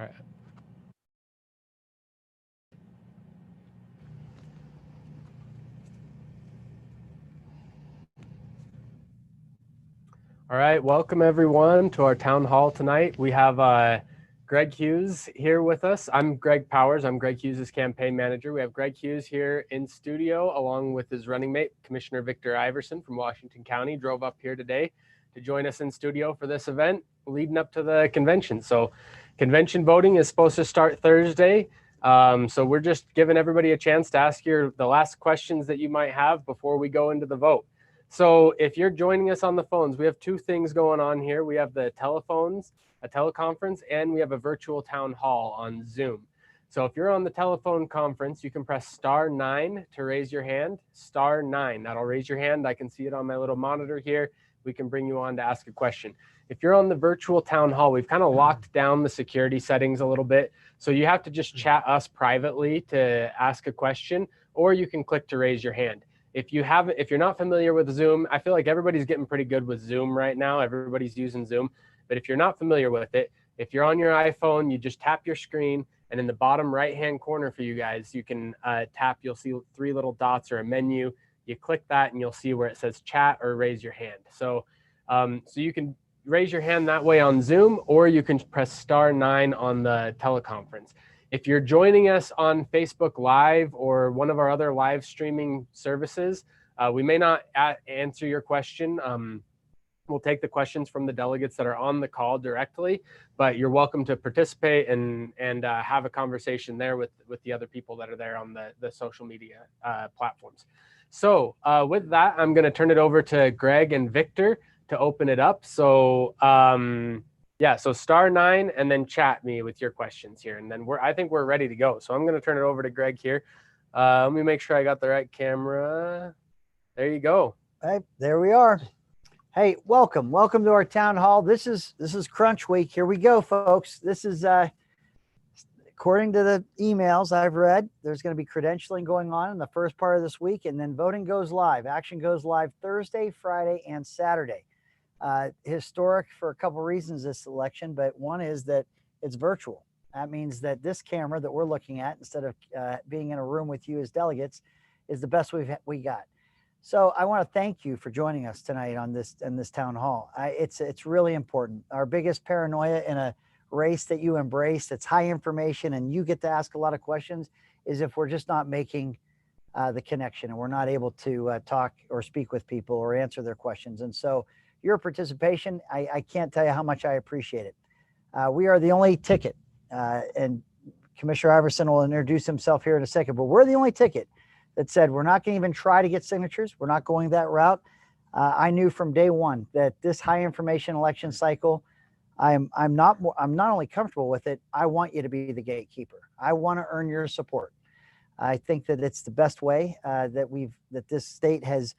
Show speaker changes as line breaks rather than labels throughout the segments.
All right. All right, welcome everyone to our town hall tonight. We have Greg Hughes here with us. I'm Greg Powers. I'm Greg Hughes' campaign manager. We have Greg Hughes here in studio along with his running mate, Commissioner Victor Iverson from Washington County, drove up here today to join us in studio for this event leading up to the convention. So convention voting is supposed to start Thursday. So we're just giving everybody a chance to ask the last questions that you might have before we go into the vote. So if you're joining us on the phones, we have two things going on here. We have the telephones, a teleconference, and we have a virtual town hall on Zoom. So if you're on the telephone conference, you can press *9 to raise your hand, *9. That'll raise your hand. I can see it on my little monitor here. We can bring you on to ask a question. If you're on the virtual town hall, we've kind of locked down the security settings a little bit. So you have to just chat us privately to ask a question, or you can click to raise your hand. If you're not familiar with Zoom, I feel like everybody's getting pretty good with Zoom right now. Everybody's using Zoom. But if you're not familiar with it, if you're on your iPhone, you just tap your screen, and in the bottom right-hand corner for you guys, you can tap, you'll see 3 little dots or a menu. You click that and you'll see where it says chat or raise your hand. So you can raise your hand that way on Zoom, or you can press *9 on the teleconference. If you're joining us on Facebook Live or one of our other live streaming services, we may not answer your question. We'll take the questions from the delegates that are on the call directly, but you're welcome to participate and have a conversation there with the other people that are there on the social media platforms. So with that, I'm going to turn it over to Greg and Victor to open it up. So yeah, so *9 and then chat me with your questions here. And then I think we're ready to go. So I'm going to turn it over to Greg here. Let me make sure I got the right camera. There you go.
Hey, there we are. Hey, welcome to our town hall. This is crunch week. Here we go, folks. This is according to the emails I've read, there's going to be credentialing going on in the first part of this week, and then voting goes live. Action goes live Thursday, Friday, and Saturday. Historic for a couple reasons this election, but one is that it's virtual. That means that this camera that we're looking at, instead of being in a room with you as delegates, is the best we got. So I want to thank you for joining us tonight on this town hall. It's really important. Our biggest paranoia in a race that you embrace, that's high information and you get to ask a lot of questions, is if we're just not making the connection and we're not able to talk or speak with people or answer their questions. And so your participation, I can't tell you how much I appreciate it. We are the only ticket, and Commissioner Iverson will introduce himself here in a second, but we're the only ticket that said we're not going to even try to get signatures. We're not going that route. I knew from day one that this high information election cycle, I'm not only comfortable with it, I want you to be the gatekeeper. I want to earn your support. I think that it's the best way that this state has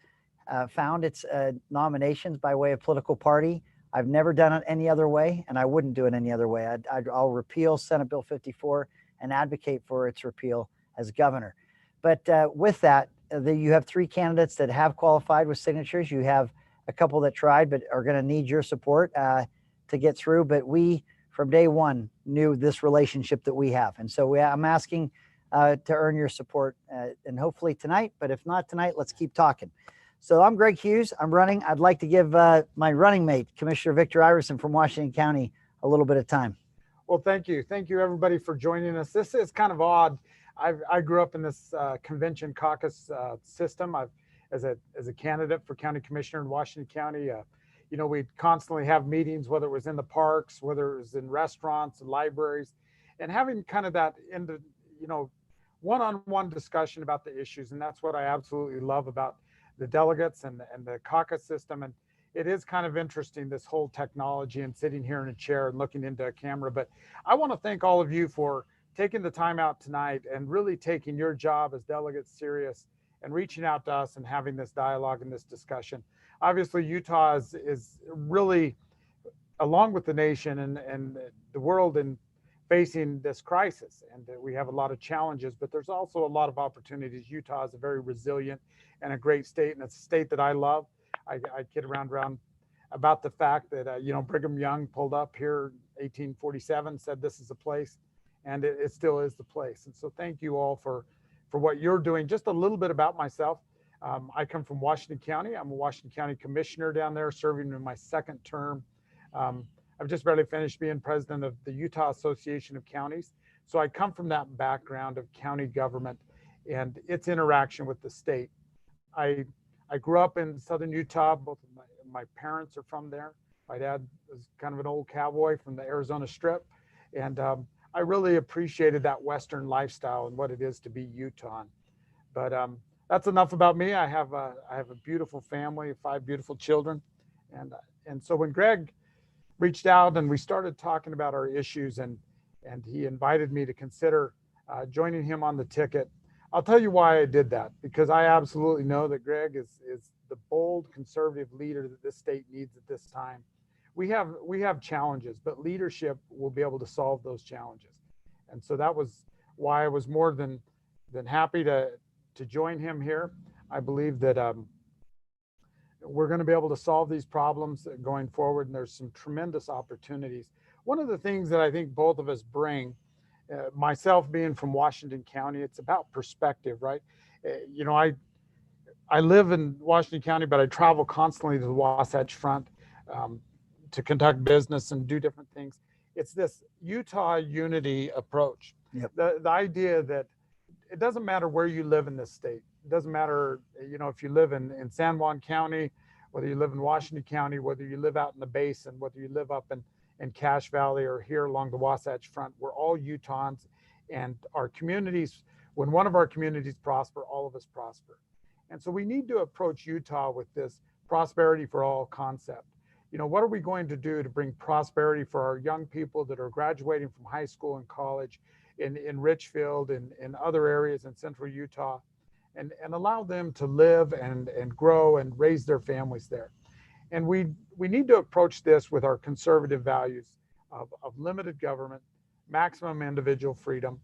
found its nominations by way of political party. I've never done it any other way, and I wouldn't do it any other way. I'll repeal Senate Bill 54 and advocate for its repeal as governor. But with that, you have 3 candidates that have qualified with signatures. You have a couple that tried but are going to need your support to get through. But we, from day one, knew this relationship that we have. And so I'm asking to earn your support and hopefully tonight. But if not tonight, let's keep talking. So I'm Greg Hughes. I'm running. I'd like to give my running mate, Commissioner Victor Iverson from Washington County, a little bit of time.
Well, thank you. Thank you, everybody, for joining us. This is kind of odd. I grew up in this convention caucus system. As a candidate for county commissioner in Washington County, we'd constantly have meetings, whether it was in the parks, whether it was in restaurants and libraries, and having kind of that one-on-one discussion about the issues. And that's what I absolutely love about the delegates and the caucus system. And it is kind of interesting, this whole technology and sitting here in a chair and looking into a camera. But I want to thank all of you for taking the time out tonight and really taking your job as delegates serious and reaching out to us and having this dialogue and this discussion. Obviously, Utah is really, along with the nation and the world, in facing this crisis. And we have a lot of challenges, but there's also a lot of opportunities. Utah is a very resilient and a great state, and it's a state that I love. I kid around about the fact that Brigham Young pulled up here 1847 said this is a place, and it still is the place. And so thank you all for what you're doing. Just a little bit about myself. I come from Washington County. I'm a Washington County commissioner down there, serving in my second term. I've just barely finished being president of the Utah Association of Counties. So I come from that background of county government and its interaction with the state. I grew up in southern Utah. Both of my parents are from there. My dad was kind of an old cowboy from the Arizona Strip. And I really appreciated that Western lifestyle and what it is to be Utah. But that's enough about me. I have a beautiful family, 5 beautiful children. And so when Greg reached out and we started talking about our issues, and he invited me to consider joining him on the ticket, I'll tell you why I did that, because I absolutely know that Greg is the bold conservative leader that this state needs at this time. We have challenges, but leadership will be able to solve those challenges. And so that was why I was more than happy to join him here. I believe that we're going to be able to solve these problems going forward, and there's some tremendous opportunities. One of the things that I think both of us bring, myself being from Washington County, it's about perspective, right? You know, I live in Washington County, but I travel constantly to the Wasatch Front to conduct business and do different things. It's this Utah unity approach.
Yep.
The idea that it doesn't matter where you live in this state. It doesn't matter, you know, if you live in San Juan County, whether you live in Washington County, whether you live out in the basin, whether you live up in Cache Valley or here along the Wasatch Front. We're all Utahns, and our communities, when one of our communities prosper, all of us prosper. And so we need to approach Utah with this prosperity for all concept. You know, what are we going to do to bring prosperity for our young people that are graduating from high school and college in Richfield and in other areas in central Utah, and allow them to live and grow and raise their families there. And we need to approach this with our conservative values of limited government, maximum individual freedom,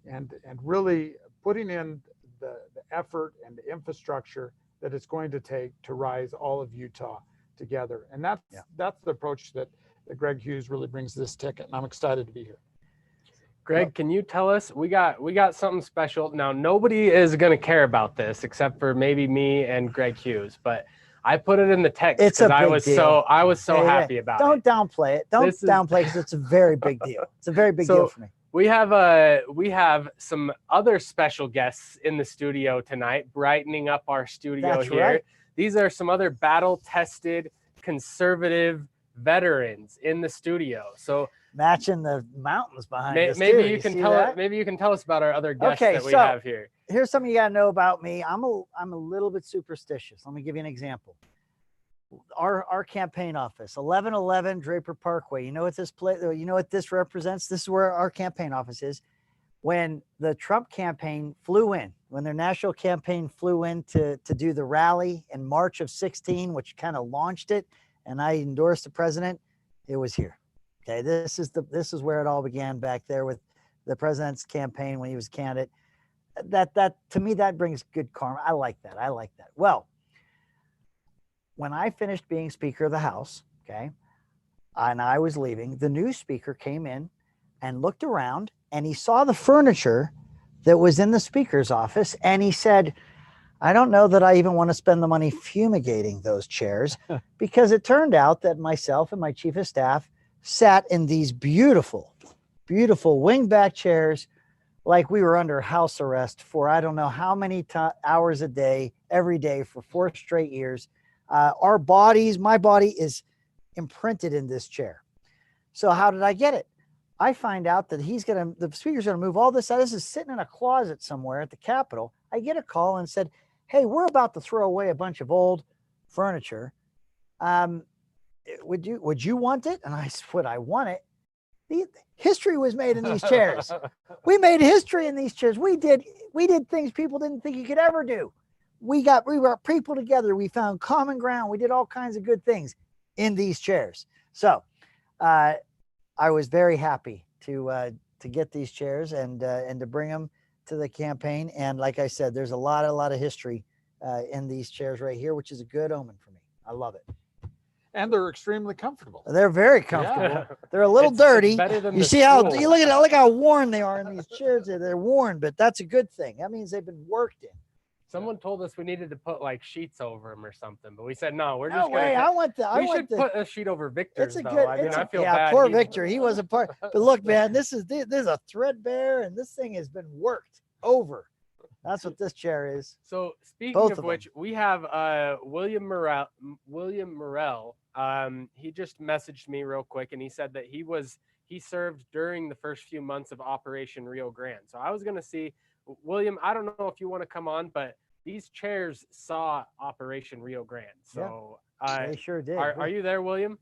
and really putting in the effort and the infrastructure that it's going to take to rise all of Utah together. And that's the approach that Greg Hughes really brings to this ticket, and I'm excited to be here.
Greg, can you tell us, we got something special. Now, nobody is going to care about this except for maybe me and Greg Hughes, but I put it in the text because I was so happy about it.
Don't downplay it. Don't downplay it, because it's a very big deal. It's a very big deal for me.
We have some other special guests in the studio tonight, brightening up our studio here. Right. These are some other battle-tested conservative veterans in the studio. So
matching the mountains behind us.
Maybe you can tell us about our other guests that we have here.
Here's something you gotta know about me. I'm a little bit superstitious. Let me give you an example. Our campaign office, 1111 Draper Parkway. You know what this represents? This is where our campaign office is. When the Trump campaign flew in, when their national campaign flew in to do the rally in March of 16, which kind of launched it, and I endorsed the president, it was here. Okay, this is where it all began, back there with the president's campaign when he was candidate. That to me, that brings good karma. I like that. Well, when I finished being Speaker of the House, okay, and I was leaving, the new speaker came in and looked around, and he saw the furniture that was in the speaker's office, and he said, I don't know that I even want to spend the money fumigating those chairs, because it turned out that myself and my chief of staff sat in these beautiful, beautiful wingback chairs like we were under house arrest for I don't know how many hours a day, every day for 4 straight years. My body is imprinted in this chair. So how did I get it? I find out that the speaker's gonna move all this out. This is sitting in a closet somewhere at the Capitol. I get a call and said, hey, we're about to throw away a bunch of old furniture. Would you want it? And I said, would I want it? History was made in these chairs. We made history in these chairs. We did things people didn't think you could ever do. We were people together. We found common ground. We did all kinds of good things in these chairs. So I was very happy to get these chairs and to bring them to the campaign. And like I said, there's a lot of history in these chairs right here, which is a good omen for me. I love it.
And they're extremely comfortable.
They're very comfortable.
Yeah.
They're a little
It's
dirty.
better than
You
the
see how
stool.
you look how worn they are in these chairs. They're worn, but that's a good thing. That means they've been worked in.
Someone told us we needed to put like sheets over them or something, but we said no. We're
No
just
way.
gonna.
I
We
want
should
the.
put a sheet over Victor's
It's a
though.
good.
I mean, I feel
yeah,
bad.
poor
He's-
Victor. He wasn't part. But look, man, this is threadbare, and this thing has been worked over. That's what this chair is.
So speaking
Both
of
of
which, we have William Morel. He just messaged me real quick, and he said that he served during the first few months of Operation Rio Grande. So I was gonna see, William. I don't know if you want to come on, but these chairs saw Operation Rio Grande. So
They sure did.
are you there, William?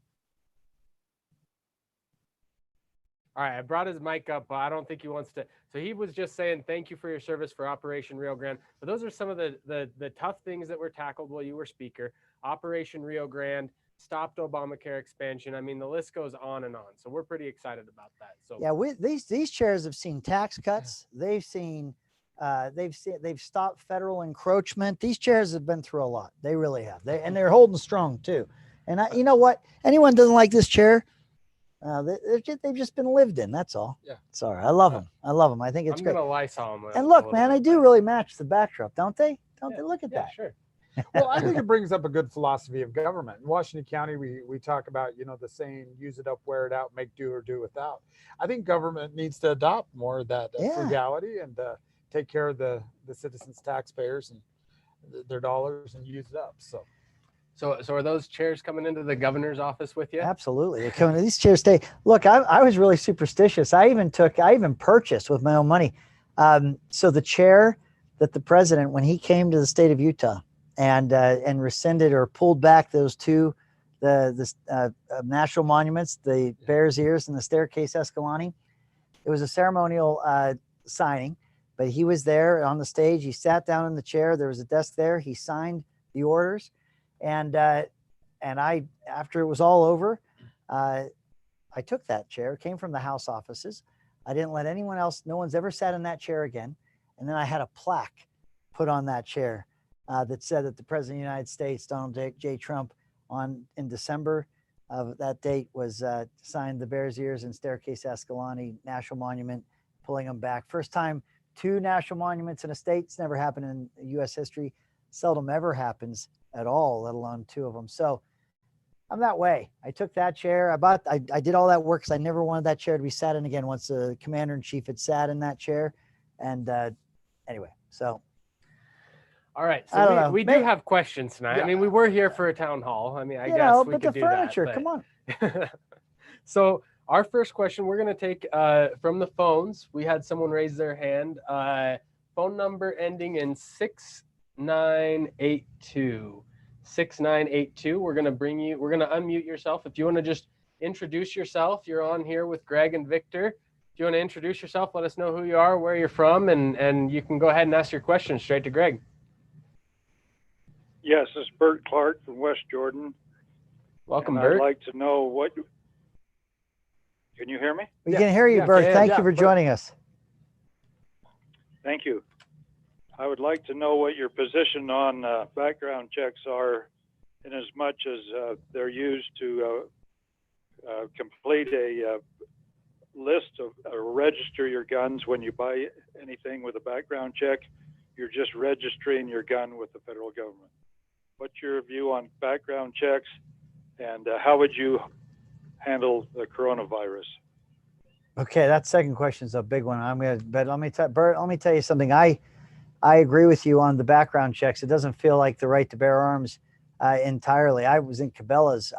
All right, I brought his mic up, but I don't think he wants to. So he was just saying, thank you for your service for Operation Rio Grande. But those are some of the tough things that were tackled while you were speaker. Operation Rio Grande stopped Obamacare expansion. I mean, the list goes on and on. So we're pretty excited about that. So
Yeah, these chairs have seen tax cuts. They've stopped federal encroachment. These chairs have been through a lot. They really have. They're holding strong too. And you know what? Anyone doesn't like this chair, they've just been lived in. That's all.
Yeah.
Sorry, I love them. I love them. I think it's
I'm
great.
gonna Lysol them.
And look, man, they do really match the backdrop, don't they? Don't they? Look at
Yeah,
that.
sure.
Well, I think it brings up a good philosophy of government. In Washington County, we talk about, the saying, use it up, wear it out, make do or do without. I think government needs to adopt more of that
Yeah.
frugality and take care of the citizens, taxpayers, and their dollars and use it up.
So are those chairs coming into the governor's office with you?
Absolutely. They're coming. These chairs stay. Look, I was really superstitious. I even purchased with my own money. So the chair that the president, when he came to the state of Utah and rescinded or pulled back those two, the national monuments, the Bears Ears and the Staircase Escalante, it was a ceremonial signing, but he was there on the stage. He sat down in the chair. There was a desk there. He signed the orders. And I, after it was all over, I took that chair. It came from the House offices. I didn't let anyone else. No one's ever sat in that chair again. And then I had a plaque put on that chair that said that the President of the United States, Donald J. Trump, in December of that date was signed the Bears Ears and Staircase Escalante National Monument, pulling them back. First time two national monuments in a state. It's never happened in U.S. history. Seldom ever happens at all, let alone two of them. So I'm that way. I took that chair. I did all that work because I never wanted that chair to be sat in again once the commander in chief had sat in that chair. And anyway, so.
All right.
I don't
So
know.
we do have questions tonight.
Yeah.
I mean, we were here for a town hall. I mean, I
You
guess
know,
we
but
could
the
do
furniture,
that.
come on.
So our first question, we're going to take from the phones. We had someone raise their hand. Phone number ending in 6982. 6982. We're going to unmute yourself. If you want to just introduce yourself, you're on here with Greg and Victor. If you want to introduce yourself, let us know who you are, where you're from, and you can go ahead and ask your question straight to Greg.
Yes, this is Bert Clark from West Jordan.
Welcome,
and
Bert.
I'd like to know what. Can you hear me?
We can hear you,
yeah,
Bert.
yeah,
Thank
yeah,
you for
Bert.
joining us.
Thank you. I would like to know what your position on background checks are, in as much as they're used to complete a list of or register your guns when you buy anything with a background check. You're just registering your gun with the federal government. What's your view on background checks, and how would you handle the coronavirus?
Okay, that second question is a big one. But Bert, let me tell you something. I agree with you on the background checks. It doesn't feel like the right to bear arms entirely. I was in Cabela's.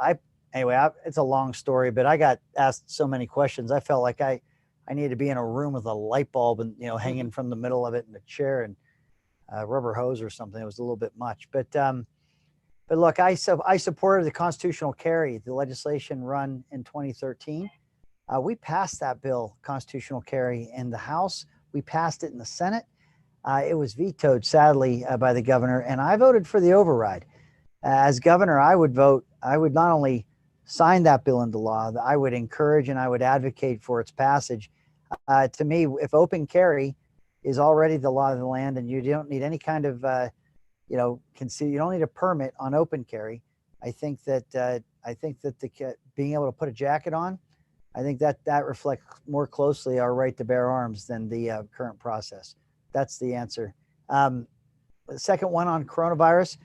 It's a long story, but I got asked so many questions. I felt like I needed to be in a room with a light bulb and hanging from the middle of it in a chair and rubber hose or something. It was a little bit much. But look, I supported the constitutional carry, the legislation run in 2013. We passed that bill, constitutional carry, in the House. We passed it in the Senate. It was vetoed, sadly, by the governor, and I voted for the override. As governor, I would not only sign that bill into law, I would encourage and I would advocate for its passage. To me, if open carry is already the law of the land and you don't need any kind of, you don't need a permit on open carry, I think that I think that being able to put a jacket on, I think that reflects more closely our right to bear arms than the current process. That's the answer. The second one on coronavirus,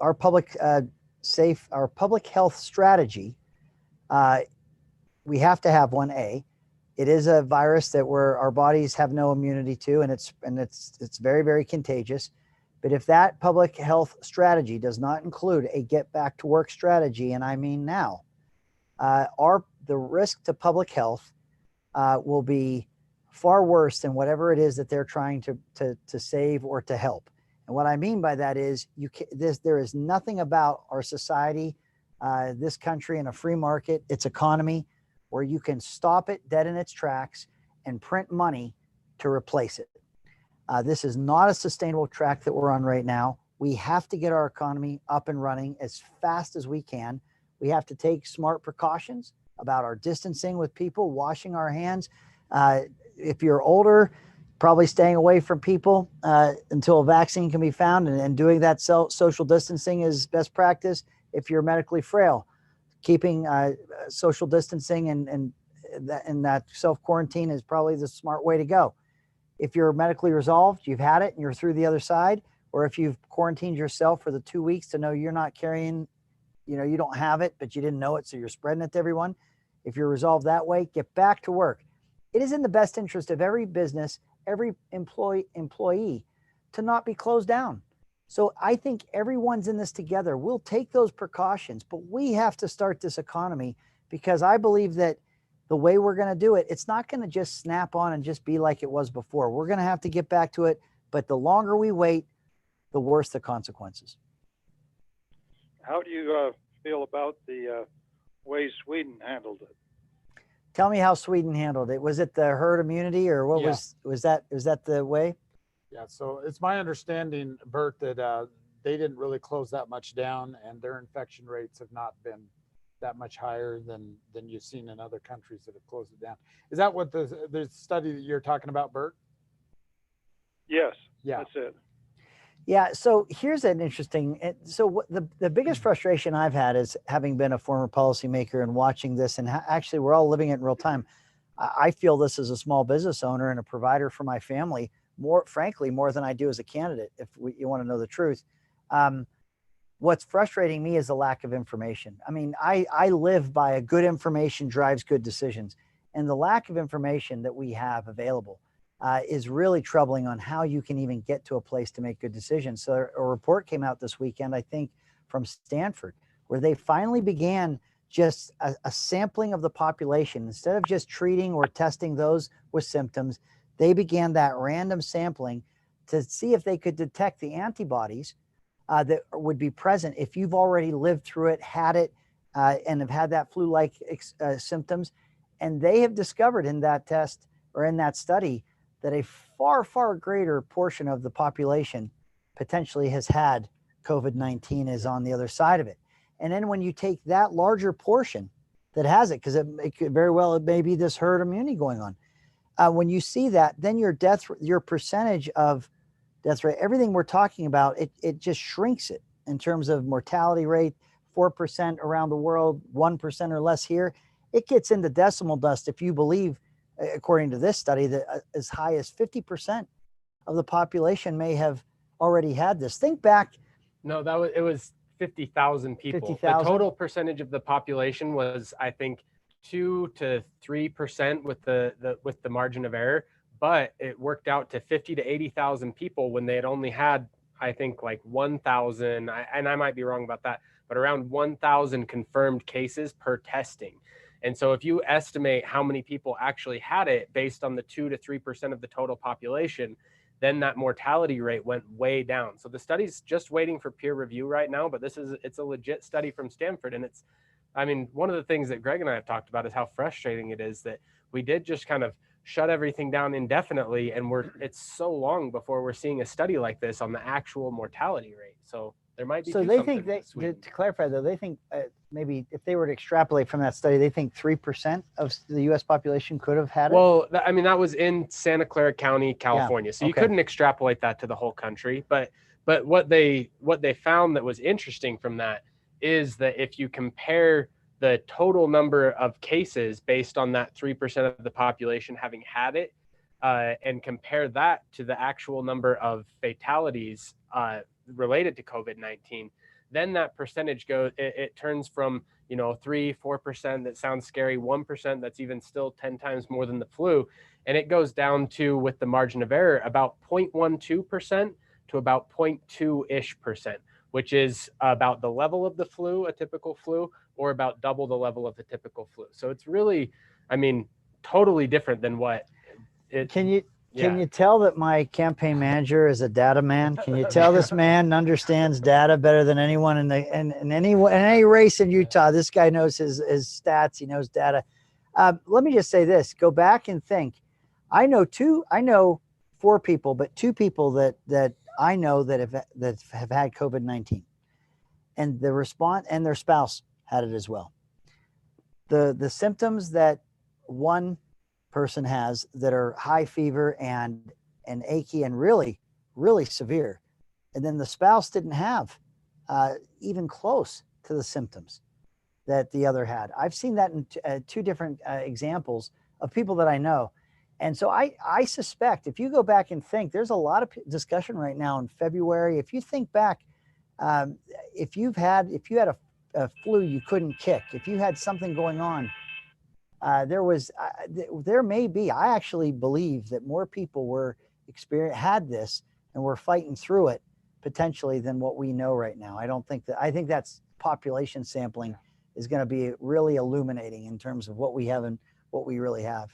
our public our public health strategy. We have to have one. It is a virus that our bodies have no immunity to, and it's very, very contagious. But if that public health strategy does not include a get back to work strategy, and I mean now, the risk to public health will be far worse than whatever it is that they're trying to save or to help. And what I mean by that is there is nothing about our society, this country, and a free market, its economy, where you can stop it dead in its tracks and print money to replace it. This is not a sustainable track that we're on right now. We have to get our economy up and running as fast as we can. We have to take smart precautions about our distancing with people, washing our hands. If you're older, probably staying away from people until a vaccine can be found, and doing that social distancing is best practice. If you're medically frail, keeping social distancing and that self-quarantine is probably the smart way to go. If you're medically resolved, you've had it and you're through the other side, or if you've quarantined yourself for the 2 weeks to know you're not carrying, you don't have it, but you didn't know it, so you're spreading it to everyone. If you're resolved that way, get back to work. It is in the best interest of every business, every employee to not be closed down. So I think everyone's in this together. We'll take those precautions, but we have to start this economy, because I believe that the way we're going to do it, it's not going to just snap on and just be like it was before. We're going to have to get back to it, but the longer we wait, the worse the consequences.
How do you feel about the way Sweden handled it?
Tell me how Sweden handled it. Was it the herd immunity, or what was that the way?
Yeah, so it's my understanding, Bert, that they didn't really close that much down, and their infection rates have not been that much higher than you've seen in other countries that have closed it down. Is that what the study that you're talking about, Bert?
Yes,
yeah,
that's it.
Yeah, so here's an interesting, so what the biggest frustration I've had is, having been a former policymaker and watching this, and actually we're all living it in real time. I feel this as a small business owner and a provider for my family, more than I do as a candidate, if you want to know the truth. What's frustrating me is the lack of information. I mean, I live by a good information drives good decisions, and the lack of information that we have available is really troubling on how you can even get to a place to make good decisions. So a report came out this weekend, I think, from Stanford, where they finally began just a sampling of the population. Instead of just treating or testing those with symptoms, they began that random sampling to see if they could detect the antibodies that would be present if you've already lived through it, had it, and have had that flu-like symptoms. And they have discovered in that test, or in that study, that a far, far greater portion of the population potentially has had COVID-19, is on the other side of it. And then when you take that larger portion that has it, because it could very well, it may be this herd immunity going on. When you see that, then your percentage of death rate, everything we're talking about, it just shrinks it in terms of mortality rate, 4% around the world, 1% or less here. It gets into decimal dust if you believe, according to this study, that as high as 50% of the population may have already had this. Think back.
No, it was 50,000 people.
50,000?
The total percentage of the population was, I think, 2 to 3% with the margin of error, but it worked out to 50 to 80,000 people when they had only had, I think, like 1,000, and I might be wrong about that, but around 1,000 confirmed cases per testing. And so if you estimate how many people actually had it based on the 2 to 3% of the total population, then that mortality rate went way down. So the study's just waiting for peer review right now, but it's a legit study from Stanford. And one of the things that Greg and I have talked about is how frustrating it is that we did just kind of shut everything down indefinitely, and it's so long before we're seeing a study like this on the actual mortality rate. So there might be. So
they think to clarify though, they think maybe if they were to extrapolate from that study, they think 3% of the U.S. population could have had it.
Well, that was in Santa Clara County, California, so you couldn't extrapolate that to the whole country. But what they found that was interesting from that is that if you compare the total number of cases based on that 3% of the population having had it, and compare that to the actual number of fatalities related to COVID-19, then that percentage goes, it turns from, 3-4%, that sounds scary, 1%, that's even still 10 times more than the flu. And it goes down to, with the margin of error, about 0.12% to about 0.2-ish%, which is about the level of the flu, a typical flu, or about double the level of the typical flu. So it's really, totally different than what it.
Can you tell that my campaign manager is a data man? Can you tell this man understands data better than anyone in any race in Utah? This guy knows his stats. He knows data. Let me just say this: go back and think. I know 4 people, but 2 people that I know that have had COVID-19, and the response, and their spouse had it as well. The symptoms that one person has that are high fever and achy and really, really severe, and then the spouse didn't have even close to the symptoms that the other had. I've seen that in 2 different examples of people that I know. And so I suspect, if you go back and think, there's a lot of discussion right now in February. If you think back, if you had a flu you couldn't kick, if you had something going on, there may be, I actually believe that more people had this and were fighting through it potentially than what we know right now. I think that's population sampling is going to be really illuminating in terms of what we have and what we really have.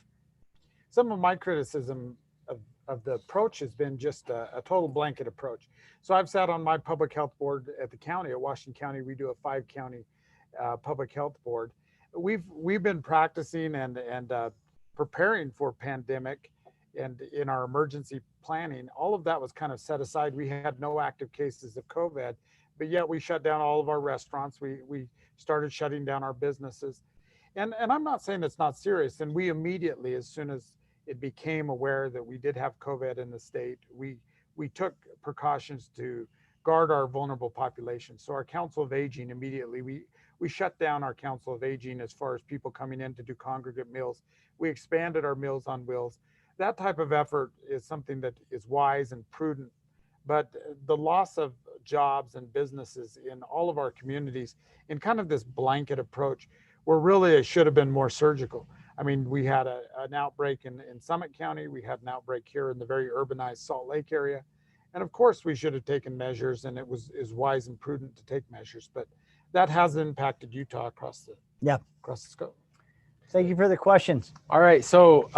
Some of my criticism of the approach has been just a total blanket approach. So I've sat on my public health board at the county, at Washington County. We do a 5-county public health board. We've been practicing and preparing for pandemic, and in our emergency planning, all of that was kind of set aside. We had no active cases of COVID, but yet we shut down all of our restaurants. We started shutting down our businesses. And I'm not saying it's not serious. And we immediately, as soon as it became aware that we did have COVID in the state, we took precautions to guard our vulnerable population. So our Council of Aging, immediately, we shut down our Council of Aging as far as people coming in to do congregate meals. We expanded our Meals on Wheels. That type of effort is something that is wise and prudent. But the loss of jobs and businesses in all of our communities, in kind of this blanket approach, where really it should have been more surgical. I mean, we had an outbreak in Summit County. We had an outbreak here in the very urbanized Salt Lake area. And of course, we should have taken measures, and it was wise and prudent to take measures. But that has impacted Utah across the scope.
Thank you for the questions.
All right, so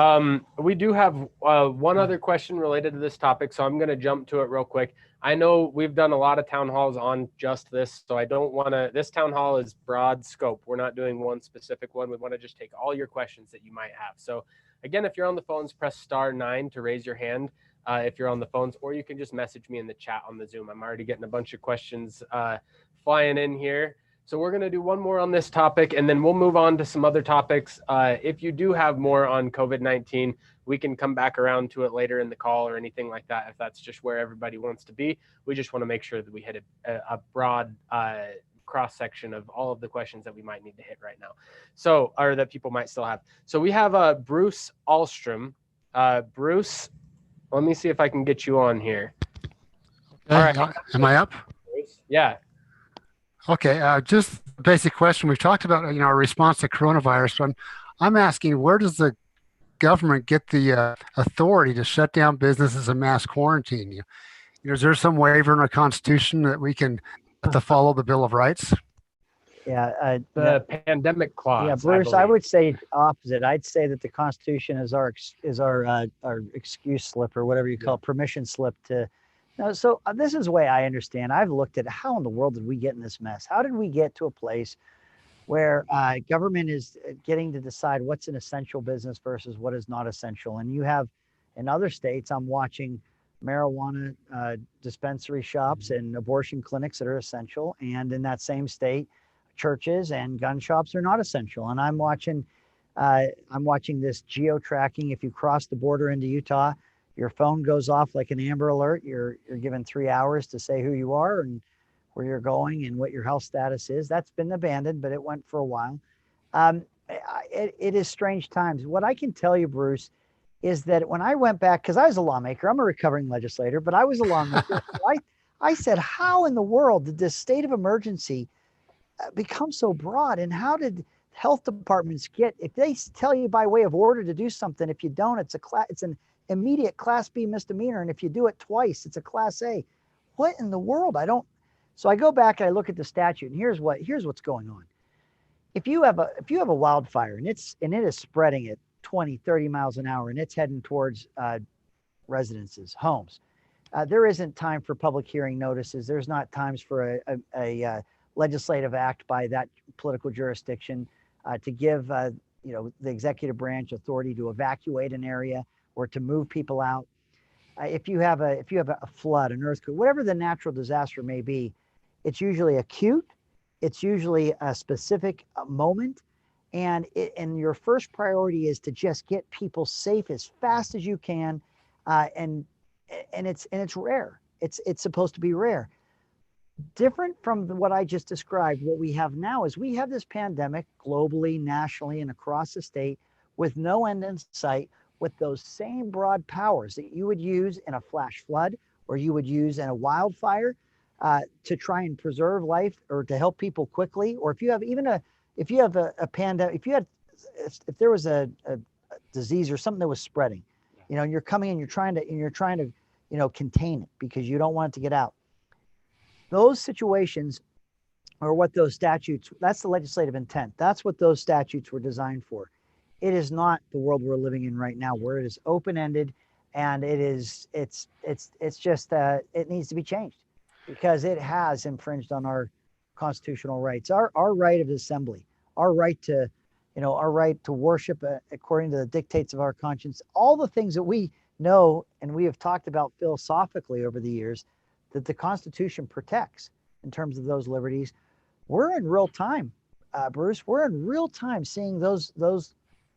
we do have one other question related to this topic, so I'm going to jump to it real quick. I know we've done a lot of town halls on just this, so I don't want to, this town hall is broad scope. We're not doing one specific one. We want to just take all your questions that you might have. So again, if you're on the phones, press *9 to raise your hand if you're on the phones, or you can just message me in the chat on the Zoom. I'm already getting a bunch of questions flying in here. So we're going to do one more on this topic, and then we'll move on to some other topics. If you do have more on COVID-19, we can come back around to it later in the call or anything like that, if that's just where everybody wants to be. We just want to make sure that we hit a broad cross-section of all of the questions that we might need to hit right now. So, or that people might still have. So we have Bruce Alstrom. Bruce, let me see if I can get you on here.
Okay. All right. Am I up?
Bruce? Yeah.
Okay, just a basic question. We've talked about our response to coronavirus, but I'm asking, where does the government get the authority to shut down businesses and mass quarantine? Is there some waiver in our Constitution that we can have to follow the Bill of Rights?
Yeah,
the pandemic clause.
Yeah, Bruce, I would say opposite. I'd say that the Constitution is our excuse slip, or whatever you call it, permission slip to. No, so this is the way I understand. I've looked at how in the world did we get in this mess? How did we get to a place where government is getting to decide what's an essential business versus what is not essential? And you have, in other states, I'm watching marijuana dispensary shops and abortion clinics that are essential. And in that same state, churches and gun shops are not essential. And I'm watching this geo-tracking. If you cross the border into Utah, your phone goes off like an Amber Alert. You're given 3 hours to say who you are and where you're going and what your health status is. That's been abandoned, but it went for a while. It is strange times. What I can tell you, Bruce, is that when I went back, because I was a lawmaker, I'm a recovering legislator, but I was a lawmaker. I said, how in the world did this state of emergency become so broad? And how did health departments get, if they tell you by way of order to do something, if you don't, it's an immediate Class B misdemeanor. And if you do it twice, it's a Class A. What in the world? So I go back and I look at the statute, and here's what's going on. If you have a wildfire and it is spreading at 20, 30 miles an hour and it's heading towards residences, homes, there isn't time for public hearing notices. There's not times for a legislative act by that political jurisdiction to give the executive branch authority to evacuate an area or to move people out. If you have a flood, an earthquake, whatever the natural disaster may be, it's usually acute. It's usually a specific moment, and your first priority is to just get people safe as fast as you can, and it's rare. It's supposed to be rare. Different from what I just described, what we have now is we have this pandemic globally, nationally, and across the state with no end in sight, with those same broad powers that you would use in a flash flood or you would use in a wildfire to try and preserve life or to help people quickly. Or if you have a pandemic, if there was a disease or something that was spreading, and you're coming and you're trying to contain it because you don't want it to get out. Those situations are what those statutes, that's the legislative intent. That's what those statutes were designed for. It is not the world we're living in right now, where it is open-ended, and it needs to be changed because it has infringed on our constitutional rights, our right of assembly, our right to worship according to the dictates of our conscience, all the things that we know and we have talked about philosophically over the years that the Constitution protects in terms of those liberties. We're in real time, Bruce. We're in real time seeing those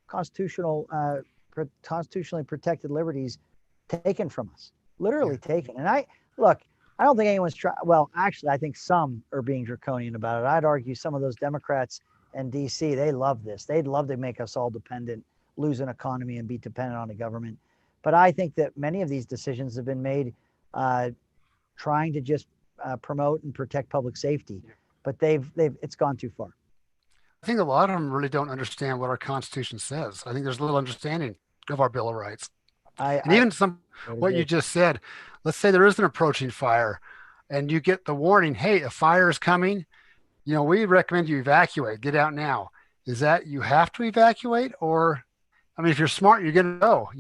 constitutionally protected liberties taken from us, literally taken. And I don't think anyone's trying. Well, actually, I think some are being draconian about it. I'd argue some of those Democrats in D.C., they love this. They'd love to make us all dependent, lose an economy, and be dependent on the government. But I think that many of these decisions have been made trying to just promote and protect public safety, but it's gone too far.
I think a lot of them really don't understand what our Constitution says. I think there's little understanding of our Bill of Rights. What you just said, let's say there is an approaching fire and you get the warning, hey, a fire is coming. We recommend you evacuate, get out now. Is that you have to evacuate? Or, if you're smart, you're going to go,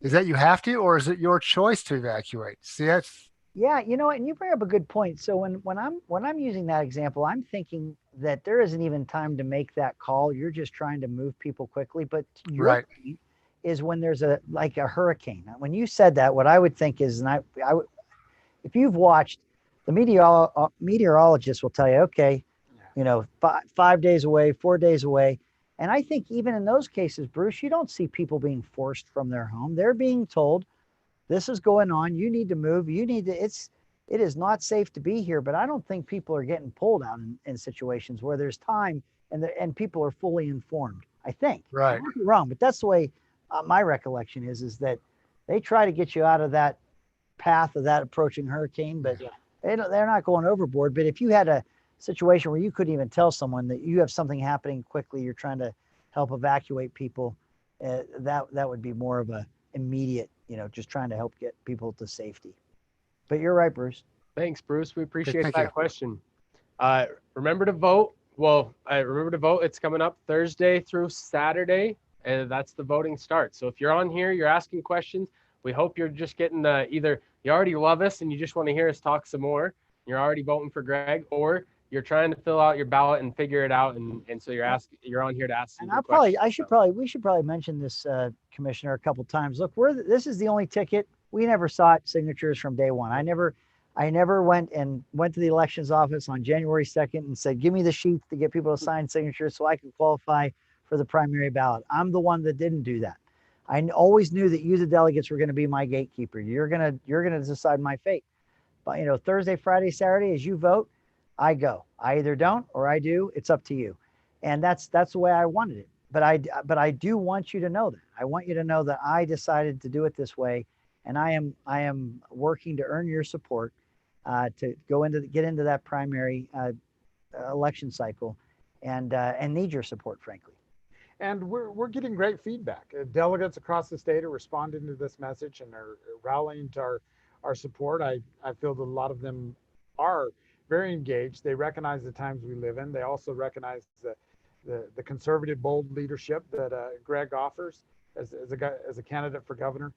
is that you have to, or is it your choice to evacuate? See, that's.
Yeah, and you bring up a good point. So when I'm using that example, I'm thinking that there isn't even time to make that call. You're just trying to move people quickly. But your point is when there's a hurricane. When you said that, what I would think is, if you've watched, the meteorologists will tell you, okay, 5 days away, 4 days away. And I think even in those cases, Bruce, you don't see people being forced from their home. They're being told, this is going on. You need to move. It is not safe to be here. But I don't think people are getting pulled out in situations where there's time and people are fully informed. I think.
Right.
I might be wrong, but that's the way my recollection is that they try to get you out of that path of that approaching hurricane, but they're not going overboard. But if you had a situation where you couldn't even tell someone that you have something happening quickly, you're trying to help evacuate people, that would be more of a immediate, just trying to help get people to safety. But you're right, Bruce.
Thanks, Bruce. We appreciate
Thank
that
you.
question. Remember to vote. Well, remember to vote. It's coming up Thursday through Saturday, and that's the voting start. So if you're on here, you're asking questions. We hope you're just getting either you already love us and you just want to hear us talk some more. You're already voting for Greg, or you're trying to fill out your ballot and figure it out, and so you're on here to ask.
And we should probably mention this, Commissioner, a couple times. Look, this is the only ticket. We never sought signatures from day one. I never went to the elections office on January 2nd and said, give me the sheets to get people to sign signatures so I can qualify for the primary ballot. I'm the one that didn't do that. I always knew that you, the delegates, were going to be my gatekeeper. You're going to decide my fate. Thursday, Friday, Saturday, as you vote, I go. I either don't or I do. It's up to you. And that's the way I wanted it. But I do want you to know that. I want you to know that I decided to do it this way, and I am working to earn your support to get into that primary election cycle, and need your support, frankly.
And we're getting great feedback. Delegates across the state are responding to this message and are rallying to our support. I feel that a lot of them are very engaged. They recognize the times we live in. They also recognize the conservative, bold leadership that Greg offers as a candidate for governor.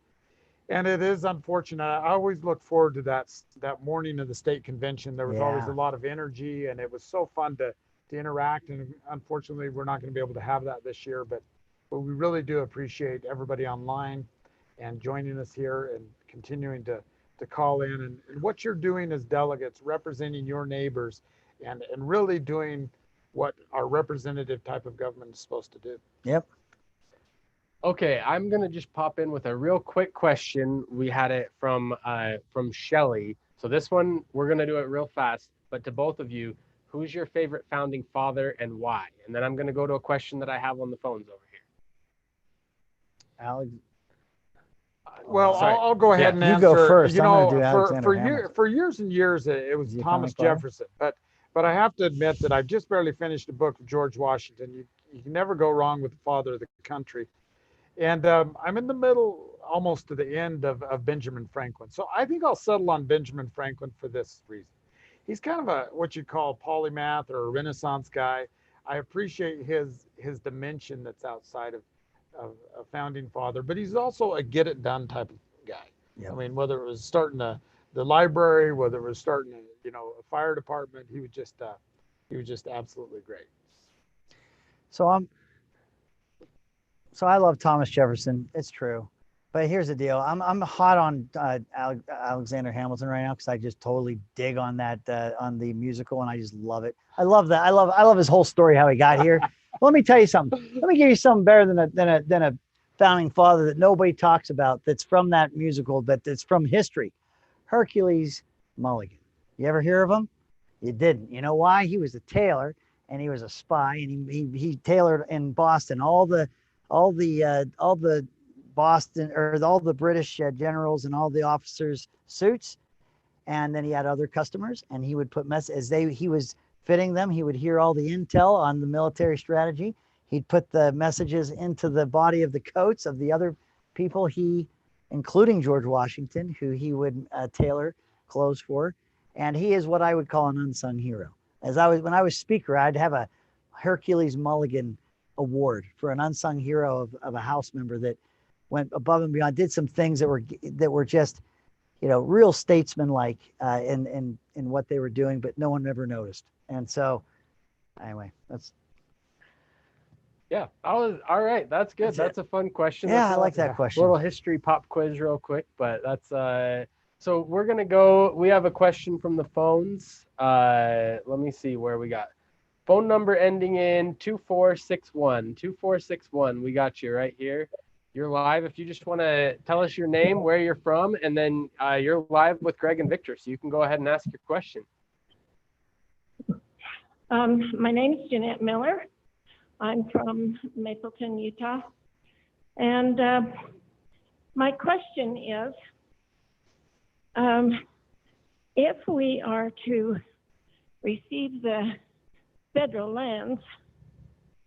And it is unfortunate. I always look forward to that morning of the state convention. There was always a lot of energy, and it was so fun to interact. And unfortunately, we're not going to be able to have that this year, but we really do appreciate everybody online and joining us here and continuing to call in, and what you're doing as delegates, representing your neighbors, and really doing what our representative type of government is supposed to do.
Yep.
Okay, I'm gonna just pop in with a real quick question. We had it from Shelly. So this one, we're gonna do it real fast, but to both of you, who's your favorite founding father and why? And then I'm gonna go to a question that I have on the phones over here.
Alex.
Well, I'll go ahead and answer.
You go first.
For years and years, it was Thomas Jefferson. But I have to admit that I've just barely finished a book of George Washington. You can never go wrong with the father of the country. And I'm in the middle, almost to the end of Benjamin Franklin. So I think I'll settle on Benjamin Franklin for this reason. He's kind of what you call a polymath or a Renaissance guy. I appreciate his dimension that's outside of a founding father, but he's also a get it done type of guy. Yep. I mean, whether it was starting the library, whether it was starting a fire department, he was just absolutely great.
So I love Thomas Jefferson. It's true, but here's the deal. I'm hot on Alexander Hamilton right now because I just totally dig on that on the musical, and I just love it. I love that. I love his whole story, how he got here. Let me tell you something. Let me give you something better than a founding father that nobody talks about. That's from that musical, but that's from history. Hercules Mulligan. You ever hear of him? You didn't. You know why? He was a tailor and he was a spy, and he tailored in Boston all the Boston or all the British generals and all the officers' suits, and then he had other customers, and he would put he was fitting them. He would hear all the intel on the military strategy. He'd put the messages into the body of the coats of the other people including George Washington, who he would tailor clothes for. And he is what I would call an unsung hero. When I was speaker, I'd have a Hercules Mulligan award for an unsung hero of a House member that went above and beyond, did some things that were just, real statesman-like in what they were doing, but no one ever noticed. And so, anyway, that's.
Yeah, all right. That's good. That's a fun question.
Yeah, I like that question.
A little history pop quiz real quick, but that's so we're gonna go. We have a question from the phones. Let me see where we got. Phone number ending in 2461. 2461. We got you right here. You're live. If you just want to tell us your name, where you're from, and then you're live with Greg and Victor, so you can go ahead and ask your question.
My name is Jeanette Miller. I'm from Mapleton, Utah. And my question is, if we are to receive the federal lands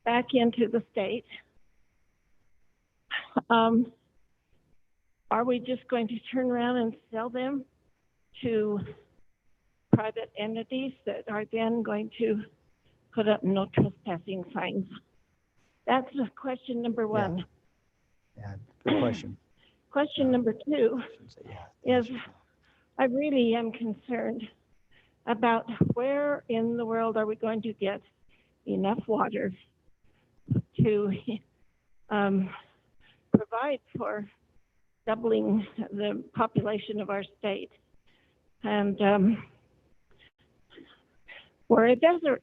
back into the state, are we just going to turn around and sell them to private entities that are then going to put up no trespassing signs? That's question number one.
Yeah, good question.
Question number two is, I really am concerned about where in the world are we going to get enough water to provide for doubling the population of our state. And we're a desert.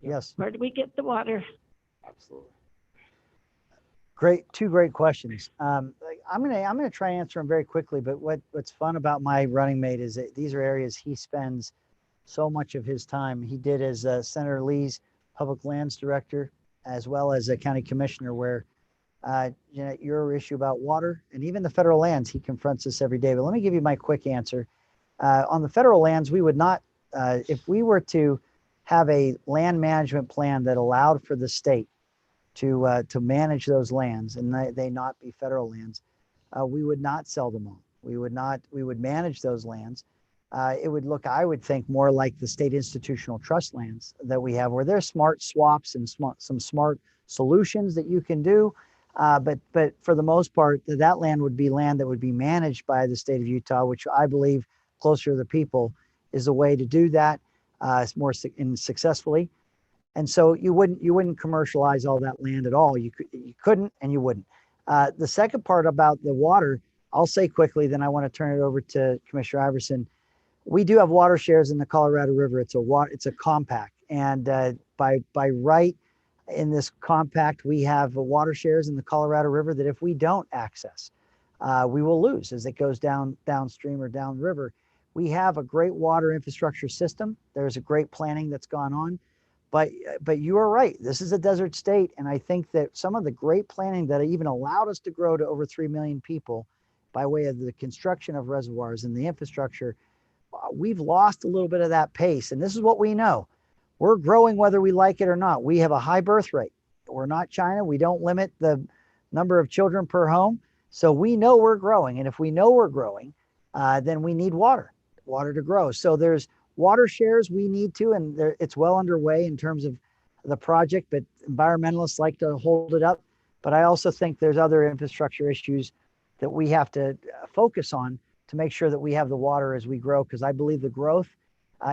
Yes.
Where do we get the water?
Absolutely.
Two great questions. I'm gonna try and answer them very quickly. But what's fun about my running mate is that these are areas he spends so much of his time. He did as Senator Lee's public lands director, as well as a county commissioner, where your issue about water and even the federal lands, he confronts this every day. But let me give you my quick answer. On the federal lands, we would not, if we were to have a land management plan that allowed for the state to manage those lands and they not be federal lands, we would not sell them all. We would manage those lands. It would look, I would think, more like the state institutional trust lands that we have, where there's smart swaps and some smart solutions that you can do. But for the most part, that land would be land that would be managed by the state of Utah, which I believe closer to the people is a way to do that more successfully. And so you wouldn't commercialize all that land at all. You couldn't, and you wouldn't. The second part about the water, I'll say quickly, then I want to turn it over to Commissioner Iverson. We do have water shares in the Colorado River. It's a compact, and by right in this compact, we have water shares in the Colorado River that if we don't access, we will lose as it goes downstream or downriver. We have a great water infrastructure system. There's a great planning that's gone on. But you are right. This is a desert state. And I think that some of the great planning that even allowed us to grow to over 3 million people by way of the construction of reservoirs and the infrastructure, we've lost a little bit of that pace. And this is what we know. We're growing whether we like it or not. We have a high birth rate. We're not China. We don't limit the number of children per home. So we know we're growing. And if we know we're growing, then we need water to grow. So there's water shares we need to, and it's well underway in terms of the project, but environmentalists like to hold it up. But I also think there's other infrastructure issues that we have to focus on to make sure that we have the water as we grow, because I believe the growth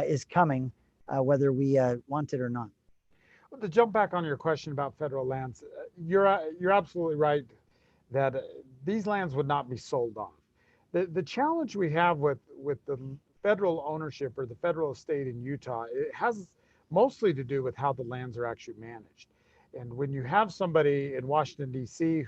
is coming, whether we want it or not.
Well, to jump back on your question about federal lands, you're absolutely right that these lands would not be sold off. The challenge we have with the federal ownership or the federal estate in Utah, it has mostly to do with how the lands are actually managed. And when you have somebody in Washington, D.C.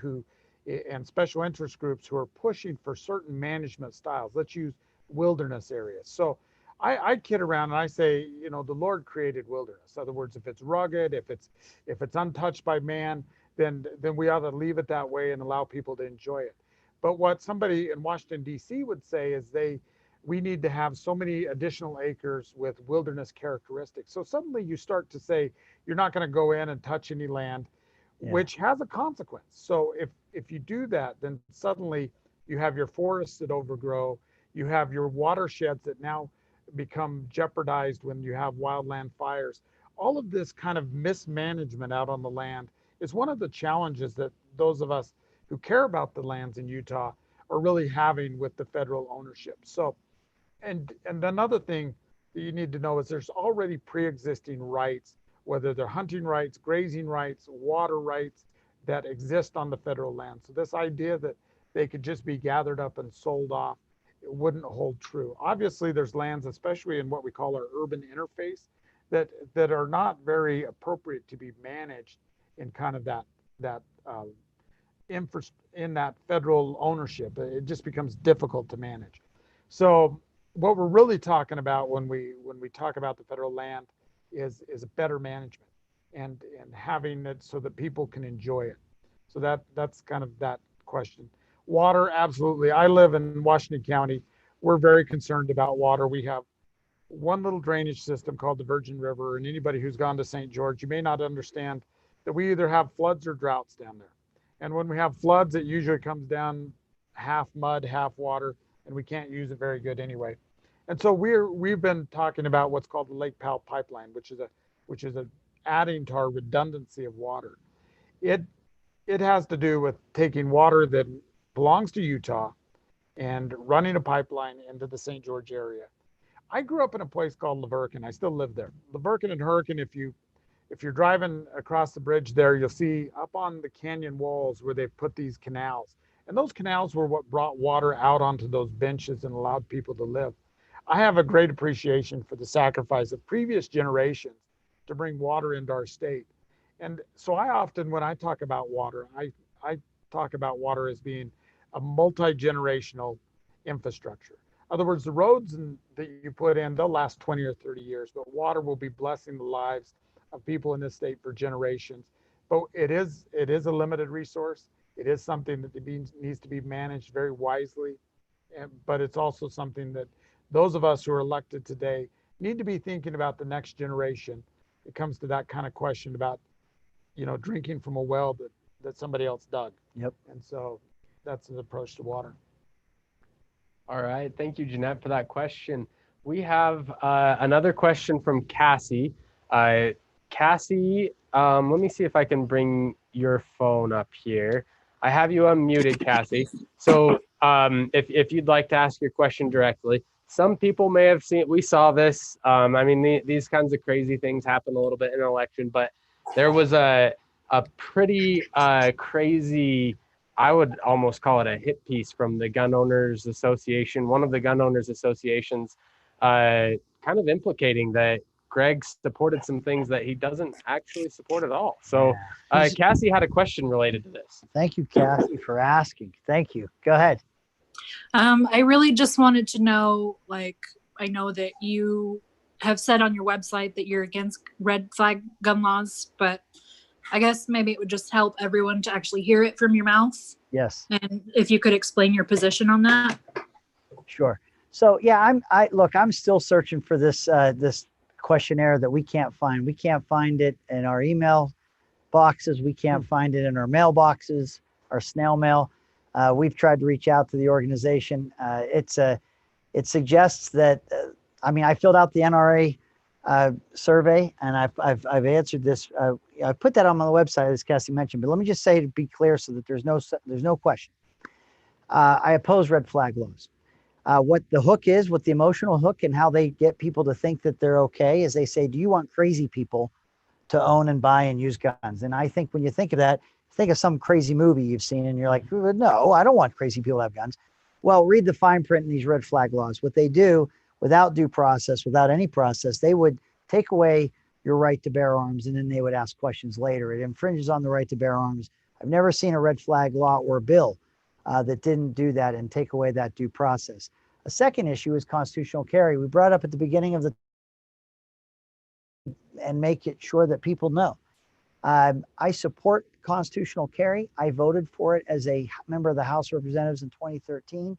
and special interest groups who are pushing for certain management styles, let's use wilderness areas. So I kid around and I say, the Lord created wilderness. In other words, if it's rugged, if it's untouched by man, then we ought to leave it that way and allow people to enjoy it. But what somebody in Washington, D.C. would say is we need to have so many additional acres with wilderness characteristics. So suddenly you start to say, you're not going to go in and touch any land, which has a consequence. So if you do that, then suddenly you have your forests that overgrow, you have your watersheds that now become jeopardized when you have wildland fires. All of this kind of mismanagement out on the land is one of the challenges that those of us who care about the lands in Utah are really having with the federal ownership. So, and another thing that you need to know is there's already pre-existing rights, whether they're hunting rights, grazing rights, water rights that exist on the federal land. So this idea that they could just be gathered up and sold off, it wouldn't hold true. Obviously, there's lands, especially in what we call our urban interface, that are not very appropriate to be managed in kind of that in that federal ownership. It just becomes difficult to manage. So what we're really talking about when we talk about the federal land is a better management and having it so that people can enjoy it. So that's kind of that question. Water, absolutely. I live in Washington County. We're very concerned about water. We have one little drainage system called the Virgin River, and anybody who's gone to St. George, you may not understand that we either have floods or droughts down there. And when we have floods, it usually comes down half mud, half water, and we can't use it very good anyway. And so we've been talking about what's called the Lake Powell pipeline, which is a adding to our redundancy of water. It has to do with taking water that belongs to Utah and running a pipeline into the St. George area. I grew up in a place called Laverkin. I still live there. Laverkin and Hurricane, if you're driving across the bridge there, you'll see up on the canyon walls where they've put these canals. And those canals were what brought water out onto those benches and allowed people to live. I have a great appreciation for the sacrifice of previous generations to bring water into our state. And so I often, when I talk about water, I talk about water as being a multi-generational infrastructure. In other words, the roads that you put in, they'll last 20 or 30 years, but water will be blessing the lives of people in this state for generations. But it is a limited resource. It is something that needs to be managed very wisely, but it's also something that those of us who are elected today need to be thinking about the next generation. It comes to that kind of question about, drinking from a well that somebody else dug.
Yep.
And so that's an approach to water.
All right. Thank you, Jeanette, for that question. We have another question from Cassie. Cassie, let me see if I can bring your phone up here. I have you unmuted, Cassie. So if you'd like to ask your question directly, some people may have seen, we saw this. I mean, these kinds of crazy things happen a little bit in an election, but there was a pretty crazy, I would almost call it a hit piece from the Gun Owners Association, one of the Gun Owners Associations, kind of implicating that Greg supported some things that he doesn't actually support at all. So Cassie had a question related to this.
Thank you, Cassie, for asking. Thank you. Go ahead.
I really just wanted to know, like, I know that you have said on your website that you're against red flag gun laws, but I guess maybe it would just help everyone to actually hear it from your mouth.
Yes.
And if you could explain your position on that.
Sure. So yeah, I'm still searching for this questionnaire that we can't find. We can't find it in our email boxes. We can't find it in our mailboxes, our snail mail. We've tried to reach out to the organization. It suggests that, I filled out the NRA survey, and I've answered this. I put that on my website, as Cassie mentioned. But let me just say, to be clear, so that there's no question. I oppose red flag laws. What the hook is, what the emotional hook, and how they get people to think that they're okay, is they say, "Do you want crazy people to own and buy and use guns?" And I think when you think of that, think of some crazy movie you've seen, and you're like, "No, I don't want crazy people to have guns." Well, read the fine print in these red flag laws. What they do, without due process, without any process, they would take away your right to bear arms, and then they would ask questions later. It infringes on the right to bear arms. I've never seen a red flag law or a bill that didn't do that and take away that due process. A second issue is constitutional carry. We brought up at the beginning of and make it sure that people know. I support constitutional carry. I voted for it as a member of the House of Representatives in 2013.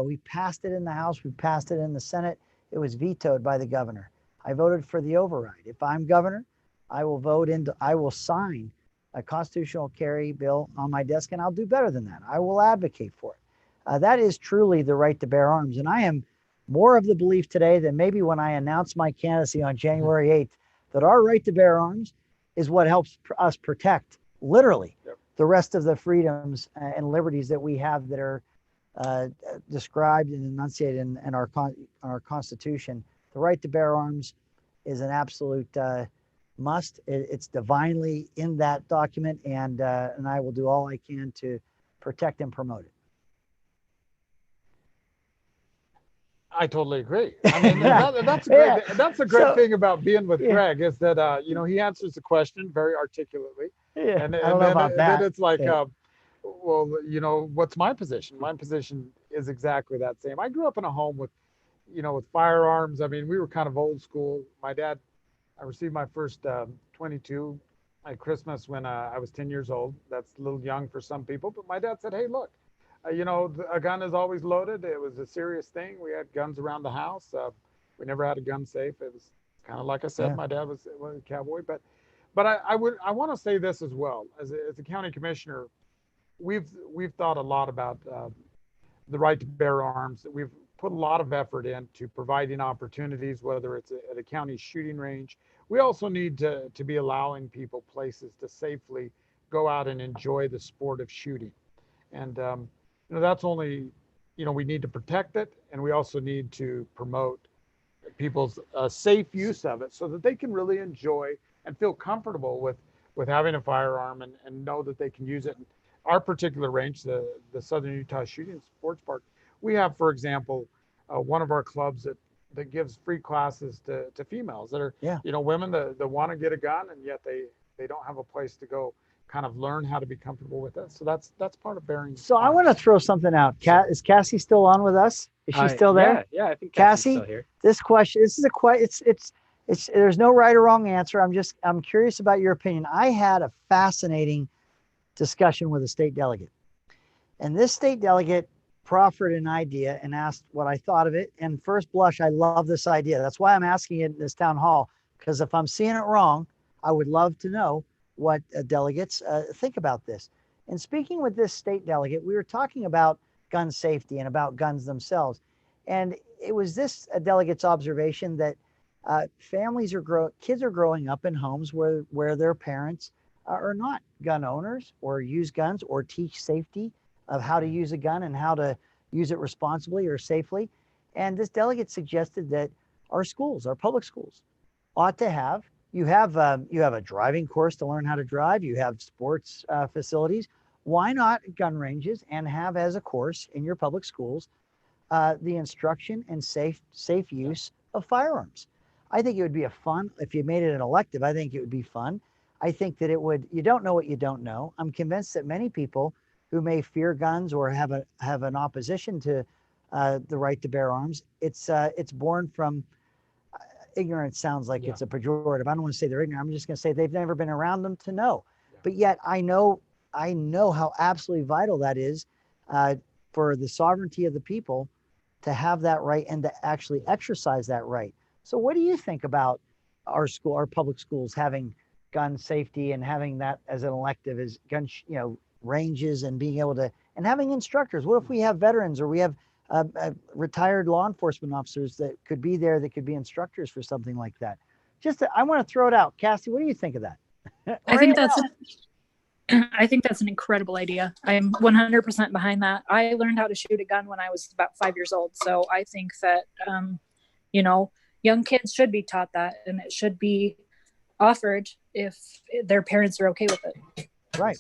We passed it in the House. We passed it in the Senate. It was vetoed by the governor. I voted for the override. If I'm governor, I will sign a constitutional carry bill on my desk, and I'll do better than that. I will advocate for it. That is truly the right to bear arms. And I am more of the belief today than maybe when I announced my candidacy on January 8th, that our right to bear arms is what helps us protect, literally, the rest of the freedoms and liberties that we have that are described and enunciated in our Constitution. The right to bear arms is an absolute must. It's divinely in that document, and I will do all I can to protect and promote it.
I totally agree. That's a great thing about being with Greg, is that he answers the question very articulately.
Yeah,
and
I don't know about that.
then it's like, well, what's my position? My position is exactly that same. I grew up in a home with firearms. I mean, we were kind of old school. My dad, I received my first 22 at Christmas when I was 10 years old. That's a little young for some people, but my dad said, "Hey, look, a gun is always loaded." It was a serious thing. We had guns around the house. We never had a gun safe. It was kind of like I said, my dad was a cowboy. But I want to say this as well. As a county commissioner, we've thought a lot about the right to bear arms. We've put a lot of effort into providing opportunities, whether it's at a county shooting range. We also need to be allowing people places to safely go out and enjoy the sport of shooting. And that's only, we need to protect it, and we also need to promote people's safe use of it so that they can really enjoy and feel comfortable with having a firearm and know that they can use it. Our particular range, the Southern Utah Shooting Sports Park, we have, for example, one of our clubs that gives free classes to females that are, women that want to get a gun, and yet they don't have a place to go kind of learn how to be comfortable with it. So that's part of bearing.
So I want to throw something out. Is Cassie still on with us? Is she still there?
Yeah, I think
Cassie,
still here.
this is a question. It's there's no right or wrong answer. I'm curious about your opinion. I had a fascinating discussion with a state delegate, and this state delegate proffered an idea and asked what I thought of it. And first blush, I love this idea. That's why I'm asking it in this town hall, because if I'm seeing it wrong, I would love to know what delegates think about this. And speaking with this state delegate, we were talking about gun safety and about guns themselves. And it was this delegate's observation that kids are growing up in homes where their parents are not gun owners or use guns or teach safety of how to use a gun and how to use it responsibly or safely. And this delegate suggested that our schools, our public schools, ought to have, you have a driving course to learn how to drive, you have sports facilities. Why not gun ranges and have as a course in your public schools the instruction and safe use of firearms? I think it would be if you made it an elective, I think it would be fun. I think that you don't know what you don't know. I'm convinced that many people who may fear guns or have an opposition to the right to bear arms, it's born from ignorance. Sounds like it's a pejorative. I don't want to say they're ignorant. I'm just going to say they've never been around them to know. Yeah. But yet I know how absolutely vital that is for the sovereignty of the people to have that right and to actually exercise that right. So what do you think about our public schools having gun safety and having that as an elective, as gun, ranges and being able to, and having instructors? What if we have veterans or we have retired law enforcement officers that could be there, that could be instructors for something like that? I want to throw it out. Cassie, what do you think of that?
I think that's an incredible idea. I'm 100% behind that. I learned how to shoot a gun when I was about 5 years old. So I think that, young kids should be taught that, and it should be offered if their parents are okay with it.
Right.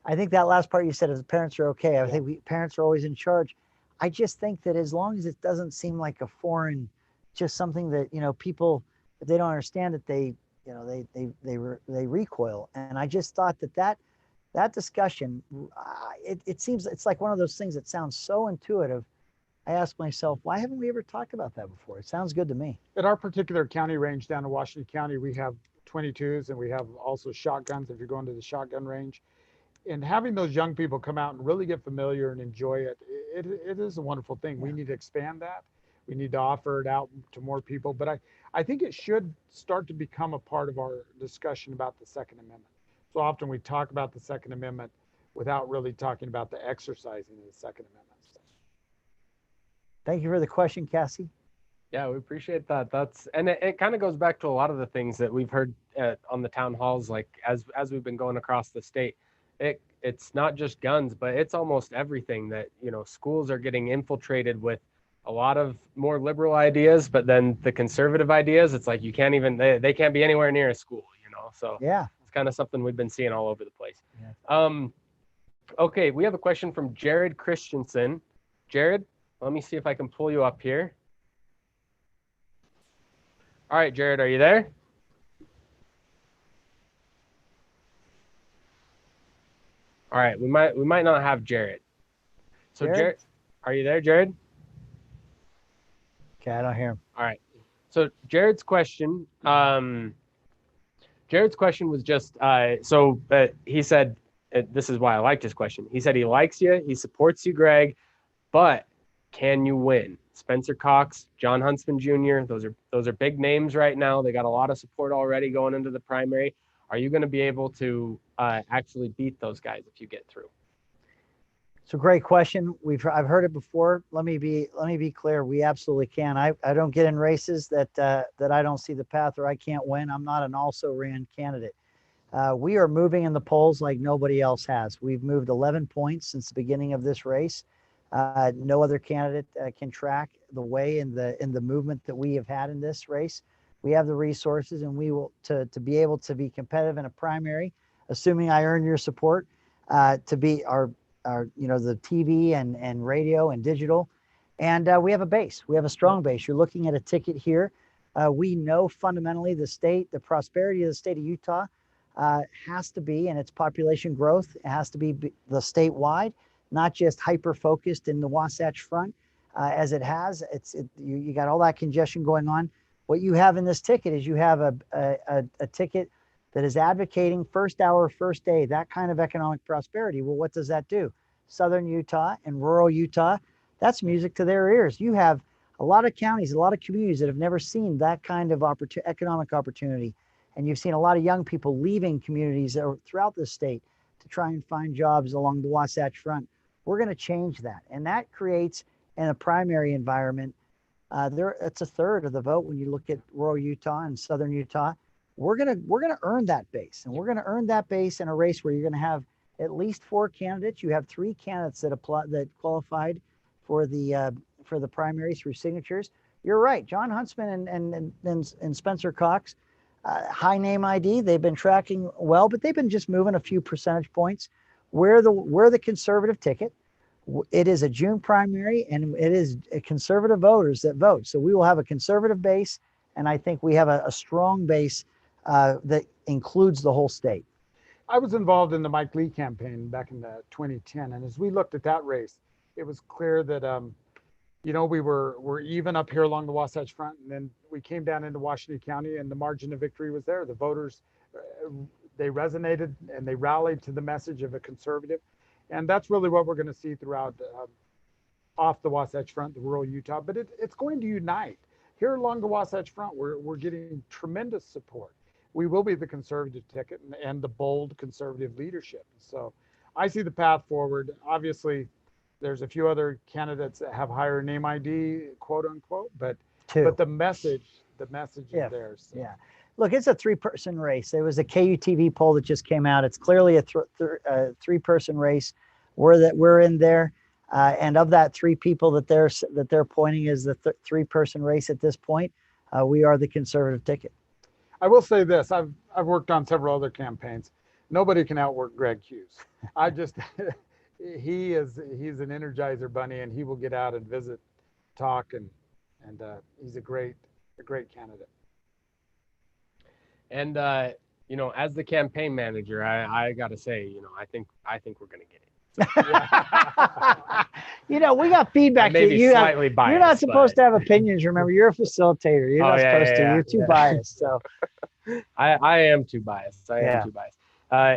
I think that last part you said is parents are okay. I think parents are always in charge. I just think that as long as it doesn't seem like a foreign, just something that, people, if they don't understand it, they recoil. And I just thought that discussion, it seems, it's like one of those things that sounds so intuitive. I ask myself, why haven't we ever talked about that before? It sounds good to me.
At our particular county range down in Washington County, we have 22s and we have also shotguns if you're going to the shotgun range. And having those young people come out and really get familiar and enjoy it, it is a wonderful thing. We need to expand that. We need to offer it out to more people. But I think it should start to become a part of our discussion about the Second Amendment. So often we talk about the Second Amendment without really talking about the exercising of the Second Amendment.
Thank you for the question, Cassie.
Yeah, we appreciate that. And it kind of goes back to a lot of the things that we've heard on the town halls, like as we've been going across the state. It's not just guns, but it's almost everything that, schools are getting infiltrated with a lot of more liberal ideas, but then the conservative ideas, it's like you can't even, they can't be anywhere near a school, so
yeah,
it's kind of something we've been seeing all over the place. Yeah. Okay, we have a question from Jared Christensen. Jared, let me see if I can pull you up here. All right, Jared, are you there? All right, we might not have Jared. So Jared, are you there, Jared?
Okay, I don't hear him.
All right. So Jared's question was just he said, this is why I liked his question. He said he likes you, he supports you, Greg, but can you win? Spencer Cox, John Huntsman Jr., those are big names right now. They got a lot of support already going into the primary. Are you going to be able to actually beat those guys if you get through?
It's a great question. I've heard it before. Let me be clear. We absolutely can. I don't get in races that I don't see the path or I can't win. I'm not an also ran candidate. We are moving in the polls like nobody else has. We've moved 11 points since the beginning of this race. No other candidate can track the way in the movement that we have had in this race. We have the resources, and we will to be able to be competitive in a primary, assuming I earn your support, to be our the TV and radio and digital, and we have a base. We have a strong base. You're looking at a ticket here. We know fundamentally the prosperity of the state of Utah has to be, and its population growth has to be the statewide, not just hyper focused in the Wasatch Front as it has. You got all that congestion going on. What you have in this ticket is you have a ticket that is advocating first hour, first day, that kind of economic prosperity. Well, what does that do? Southern Utah and rural Utah, that's music to their ears. You have a lot of counties, a lot of communities that have never seen that kind of economic opportunity. And you've seen a lot of young people leaving communities throughout the state to try and find jobs along the Wasatch Front. We're going to change that. And that creates, in a primary environment, it's a third of the vote when you look at rural Utah and southern Utah. We're gonna earn that base, and we're gonna earn that base in a race where you're gonna have at least 4 candidates. You have 3 candidates that qualified for the primary through signatures. You're right, John Huntsman and Spencer Cox, high name ID. They've been tracking well, but they've been just moving a few percentage points. We're the conservative ticket. It is a June primary, and it is conservative voters that vote. So we will have a conservative base, and I think we have a strong base that includes the whole state.
I was involved in the Mike Lee campaign back in 2010, and as we looked at that race, it was clear that we were even up here along the Wasatch Front, and then we came down into Washington County, and the margin of victory was there. The voters, they resonated and they rallied to the message of a conservative. And that's really what we're going to see throughout off the Wasatch Front, the rural Utah. But it's going to unite. Here along the Wasatch Front, we're getting tremendous support. We will be the conservative ticket and the bold conservative leadership. So I see the path forward. Obviously, there's a few other candidates that have higher name ID, quote unquote, but the message is there. So.
Yeah. Look, it's a 3-person race. There was a KUTV poll that just came out. It's clearly a 3-person race. We're in there, and of that 3 people that they're pointing as the 3-person race at this point, we are the conservative ticket.
I will say this: I've worked on several other campaigns. Nobody can outwork Greg Hughes. He's an Energizer bunny, and he will get out and visit, talk, and he's a great candidate.
And as the campaign manager, I got to say, I think we're going to get it.
We got feedback.
Maybe slightly biased.
You're not supposed to have opinions. Remember, you're a facilitator. You're not supposed to. You're too biased. So
I am too biased. I am too biased.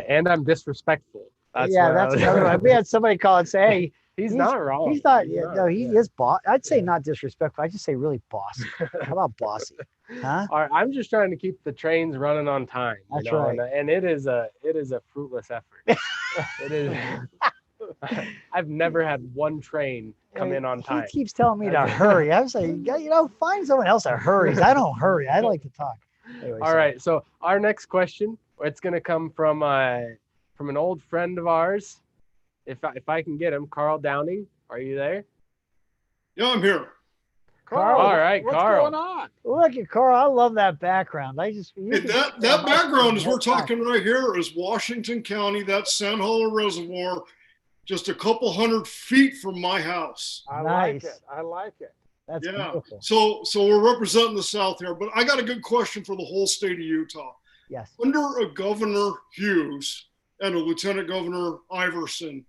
And I'm disrespectful.
That's another one. We had somebody call and say, "Hey,
he's not wrong.
He's not. He is boss. I'd say not disrespectful. I'd just say really bossy. How about bossy? Huh?
All right, I'm just trying to keep the trains running on time.
That's right.
And it is a fruitless effort. It is. I've never had one train come in on time.
He keeps telling me to hurry. I was like, find someone else that hurries. I don't hurry. I like to talk. Anyway,
all right. So our next question, it's going to come from an old friend of ours. If I can get him, Carl Downing. Are you there?
Yeah, I'm here.
Carl,
all right,
what's
Carl.
going on?
Look at Carl. I love that background.
That background is we're talking right here is Washington County. That's Sand Hollow Reservoir, just a couple hundred feet from my house.
I like it.
That's beautiful.
So we're representing the South here, but I got a good question for the whole state of Utah.
Yes.
Under a Governor Hughes and a Lieutenant Governor Iverson,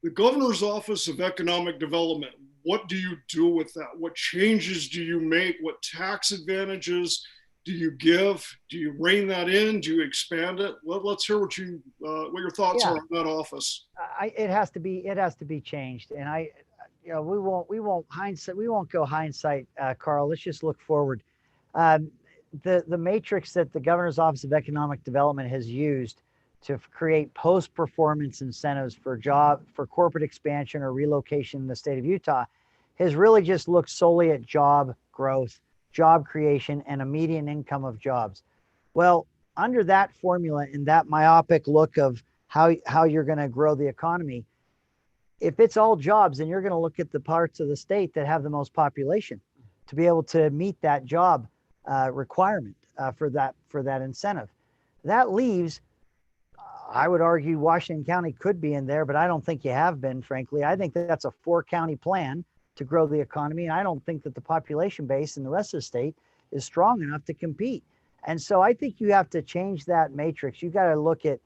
the Governor's Office of Economic Development, what do you do with that? What changes do you make? What tax advantages do you give? Do you rein that in? Do you expand it? Let's hear what your thoughts are on that office.
It has to be changed, and we won't go hindsight, Carl. Let's just look forward. The matrix that the Governor's Office of Economic Development has used to create post-performance incentives for corporate expansion or relocation in the state of Utah has really just looked solely at job growth, job creation, and a median income of jobs. Well, under that formula and that myopic look of how you're going to grow the economy, if it's all jobs, then you're going to look at the parts of the state that have the most population to be able to meet that job requirement for that incentive. That leaves, I would argue Washington County could be in there, but I don't think you have been, frankly. I think that's a 4-county plan to grow the economy. And I don't think that the population base in the rest of the state is strong enough to compete. And so I think you have to change that matrix. You've got to look at,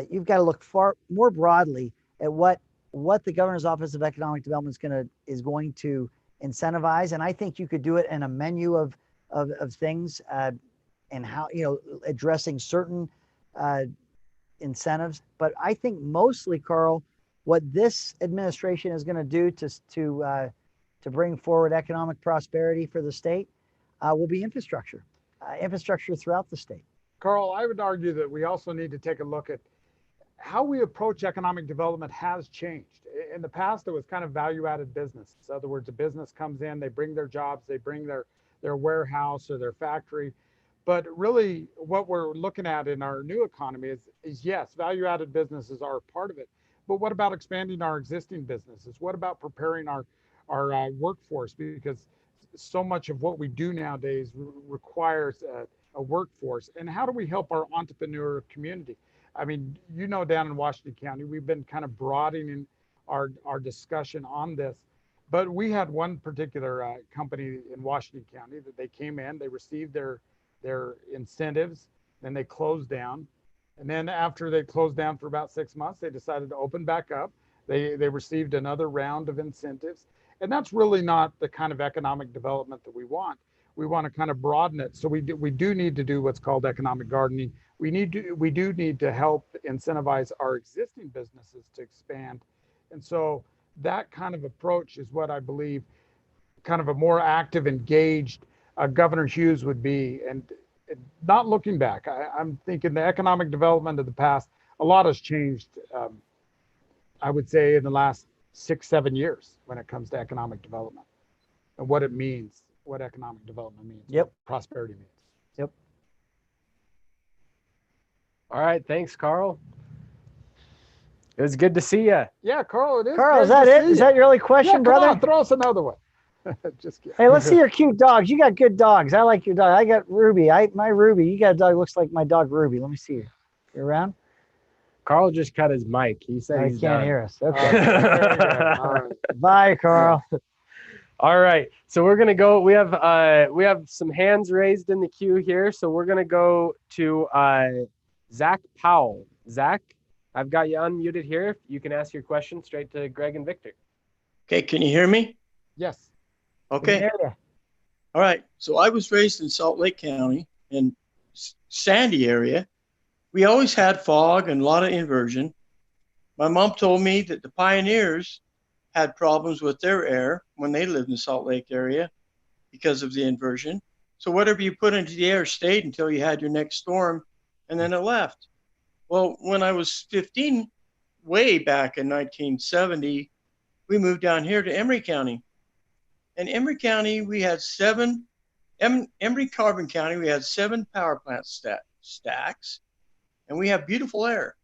you've got to look far more broadly at what the Governor's Office of Economic Development is going to incentivize. And I think you could do it in a menu of things, and how, addressing certain incentives. But I think mostly, Carl, what this administration is going to do to bring forward economic prosperity for the state will be infrastructure throughout the state.
Carl, I would argue that we also need to take a look at how we approach economic development has changed. In the past, it was kind of value-added business. In other words, a business comes in, they bring their jobs, they bring their warehouse or their factory. But really, what we're looking at in our new economy is yes, value-added businesses are a part of it. But what about expanding our existing businesses? What about preparing our workforce? Because so much of what we do nowadays requires a workforce. And how do we help our entrepreneur community? I mean, down in Washington County, we've been kind of broadening our discussion on this. But we had one particular company in Washington County that they came in, they received their incentives, then they closed down. And then after they closed down for about 6 months, they decided to open back up. They received another round of incentives. And that's really not the kind of economic development that we want. We want to kind of broaden it. So we do need to do what's called economic gardening. We do need to help incentivize our existing businesses to expand. And so that kind of approach is what I believe kind of a more active, engaged Governor Hughes would be. And not looking back, I'm thinking the economic development of the past, a lot has changed, I would say, in the last 6-7 years when it comes to economic development and what it means, what economic development means,
Yep.
what prosperity means.
Yep.
All right. Thanks, Carl. It was good to see you.
Yeah, Carl, it is.
Carl, is that it? Is that your only question, brother?
Come on, throw us another one. Just kidding.
Hey, let's see your cute dogs. You got good dogs. I like your dog. I got Ruby. My Ruby. You got a dog looks like my dog Ruby. Let me see you. You around?
Carl just cut his mic. He said
He can't hear us. Okay.
All right.
Bye, Carl.
All right. So we're gonna go. We have some hands raised in the queue here. So we're gonna go to Zach Powell. Zach, I've got you unmuted here. You can ask your question straight to Greg and Victor.
Okay, can you hear me?
Yes.
Okay. All right. So I was raised in Salt Lake County in Sandy area. We always had fog and a lot of inversion. My mom told me that the pioneers had problems with their air when they lived in Salt Lake area because of the inversion. So whatever you put into the air stayed until you had your next storm, and then it left. Well, when I was 15, way back in 1970, we moved down here to Emory County. In Emory County, we had Emory Carbon County, we had 7 power plant stacks, and we have beautiful air.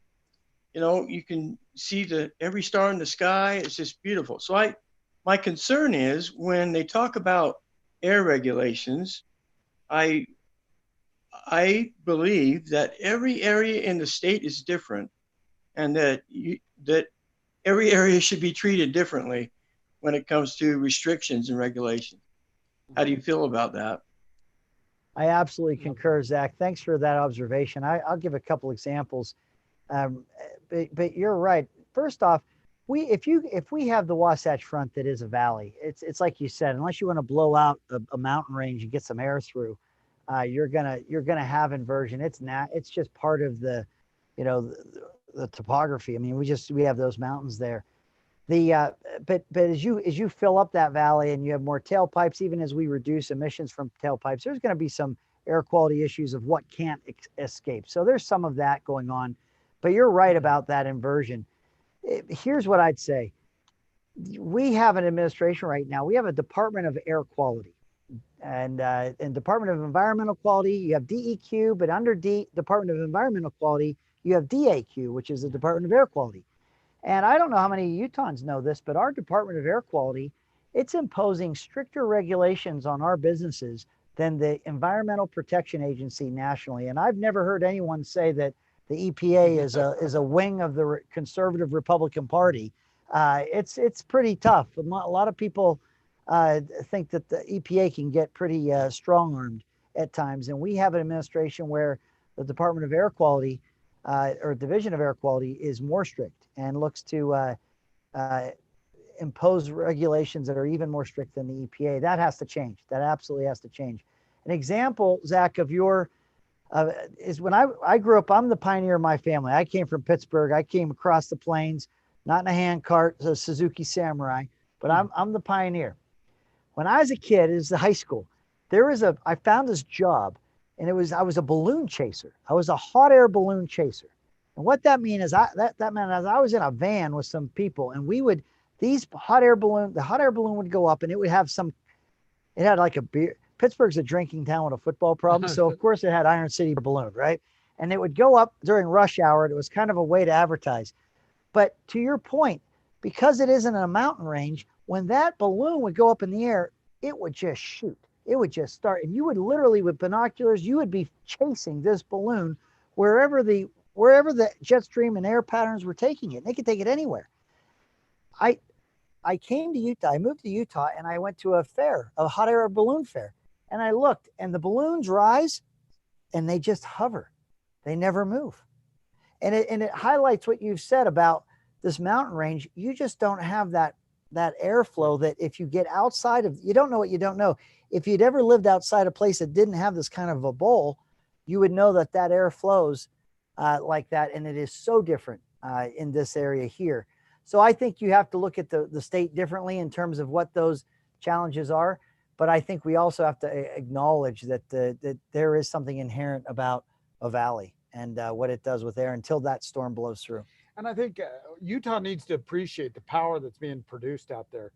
You can see every star in the sky. It's just beautiful. So my concern is when they talk about air regulations, I believe that every area in the state is different, and that every area should be treated differently when it comes to restrictions and regulations. How do you feel about that?
I absolutely concur, Zach. Thanks for that observation. I'll give a couple examples. But you're right. First off, if we have the Wasatch Front that is a valley, it's like you said, unless you want to blow out a mountain range and get some air through, you're gonna have inversion. It's just part of the topography. I mean, we have those mountains there. But as you fill up that valley and you have more tailpipes, even as we reduce emissions from tailpipes, there's going to be some air quality issues of what can't escape. So there's some of that going on. But you're right about that inversion. Here's what I'd say. We have an administration right now. We have a Department of Air Quality. And Department of Environmental Quality, you have DEQ, but under Department of Environmental Quality, you have DAQ, which is the Department of Air Quality. And I don't know how many Utahns know this, but our Department of Air Quality, it's imposing stricter regulations on our businesses than the Environmental Protection Agency nationally. And I've never heard anyone say that the EPA is a wing of the conservative Republican Party. It's pretty tough. A lot of people think that the EPA can get pretty strong-armed. at times. And we have an administration where the Department of Air Quality or Division of Air Quality is more strict and looks to impose regulations that are even more strict than the EPA. That has to change. That absolutely has to change. An example, Zach, of your is when I grew up, I'm the pioneer of my family. I came from Pittsburgh. I came across the plains, not in a handcart, a Suzuki Samurai, but I'm the pioneer. When I was a kid, it was the high school. I found this job, and I was a balloon chaser. I was a hot air balloon chaser. And what that means is that meant I was in a van with some people, and the hot air balloon would go up, and it had like a beer. Pittsburgh's a drinking town with a football problem. So of course it had Iron City balloon, right? And it would go up during rush hour. It was kind of a way to advertise. But to your point, because it isn't a mountain range, when that balloon would go up in the air, it would just shoot. It would just start. And you would literally, with binoculars, you would be chasing this balloon wherever the jet stream and air patterns were taking it. They could take it anywhere. I came to Utah. I moved to Utah, and I went to a hot air balloon fair. And I looked, and the balloons rise, and they just hover. They never move. And it highlights what you've said about this mountain range. You just don't have that airflow that if you get outside of, you don't know what you don't know. If you'd ever lived outside a place that didn't have this kind of a bowl, you would know that air flows like that. And it is so different in this area here. So I think you have to look at the state differently in terms of what those challenges are. But I think we also have to acknowledge that that there is something inherent about a valley and what it does with air until that storm blows through.
And I think Utah needs to appreciate the power that's being produced out there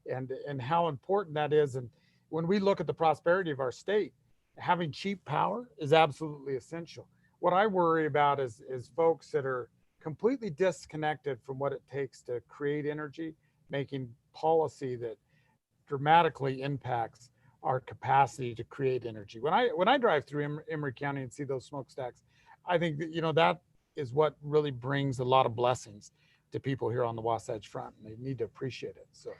and how important that is. And when we look at the prosperity of our state, having cheap power is absolutely essential. What I worry about is folks that are completely disconnected from what it takes to create energy, making policy that dramatically impacts our capacity to create energy. When I drive through Emory County and see those smokestacks, I think that, that is what really brings a lot of blessings to people here on the Wasatch Front, and they need to appreciate it. So,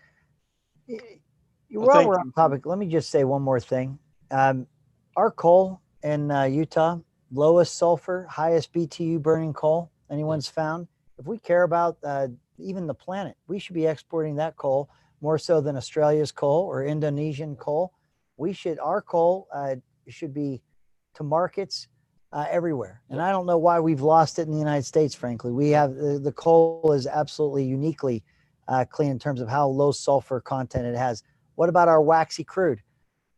while we're on topic, let me just say one more thing. Our coal in Utah, lowest sulfur, highest BTU burning coal anyone's found. If we care about even the planet, we should be exporting that coal more so than Australia's coal or Indonesian coal. Our coal should be to markets everywhere. And I don't know why we've lost it in the United States, frankly. We have, the coal is absolutely uniquely clean in terms of how low sulfur content it has. What about our waxy crude?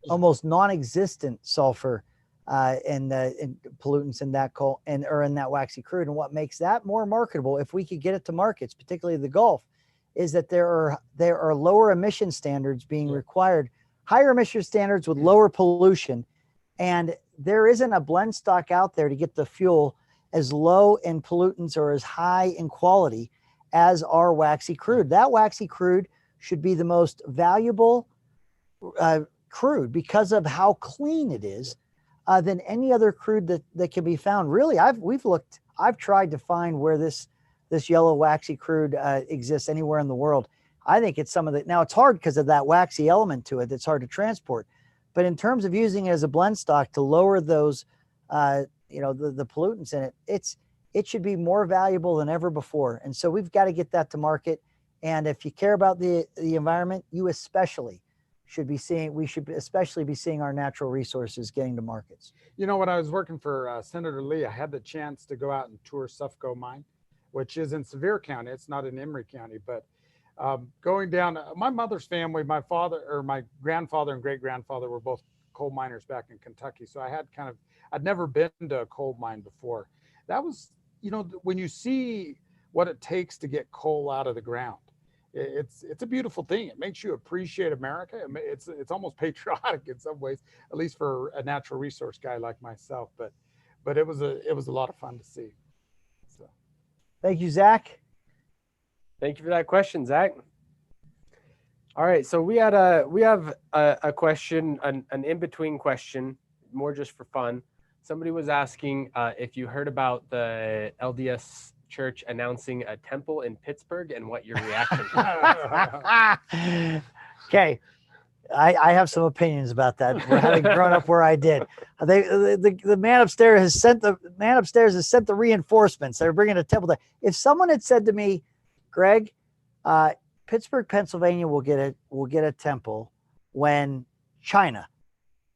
Almost non-existent sulfur and pollutants in that coal or in that waxy crude. And what makes that more marketable, if we could get it to markets, particularly the Gulf, is that there are lower emission standards being required, higher emission standards with lower pollution. And there isn't a blend stock out there to get the fuel as low in pollutants or as high in quality as our waxy crude. That waxy crude should be the most valuable crude because of how clean it is than any other crude that can be found. Really, I've tried to find where this yellow waxy crude exists anywhere in the world. I think it's now it's hard because of that waxy element to it that's hard to transport. But in terms of using it as a blend stock to lower those, the pollutants in it, it should be more valuable than ever before. And so we've got to get that to market. And if you care about the environment, we should especially be seeing our natural resources getting to markets.
When I was working for Senator Lee, I had the chance to go out and tour Sufco Mine, which is in Sevier County. It's not in Emory County, but going down, my mother's family, my grandfather and great grandfather were both coal miners back in Kentucky. So I'd never been to a coal mine before. That was, when you see what it takes to get coal out of the ground, it's a beautiful thing. It makes you appreciate America. It's almost patriotic in some ways, at least for a natural resource guy like myself. But it was a lot of fun to see. So,
thank you, Zach.
Thank you for that question, Zach. All right, so we have a question, an in-between question, more just for fun. Somebody was asking if you heard about the LDS Church announcing a temple in Pittsburgh and what your reaction was.
Okay, I have some opinions about that. Having grown up where I did, the man upstairs has sent the reinforcements. They're bringing a temple there. If someone had said to me, Greg, Pittsburgh, Pennsylvania will get a temple when China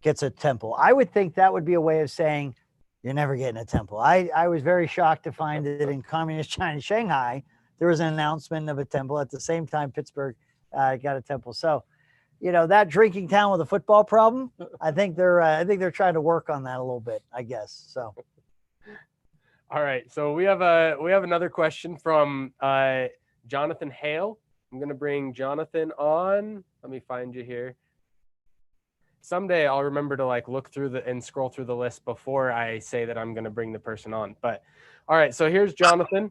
gets a temple, I would think that would be a way of saying you're never getting a temple. I was very shocked to find that in communist China, Shanghai, there was an announcement of a temple at the same time Pittsburgh got a temple. So, that drinking town with a football problem, I think they're trying to work on that a little bit, I guess. So.
All right. So we have another question from Jonathan Hale. I'm going to bring Jonathan on. Let me find you here. Someday I'll remember to look through and scroll through the list before I say that I'm going to bring the person on. But all right. So here's Jonathan.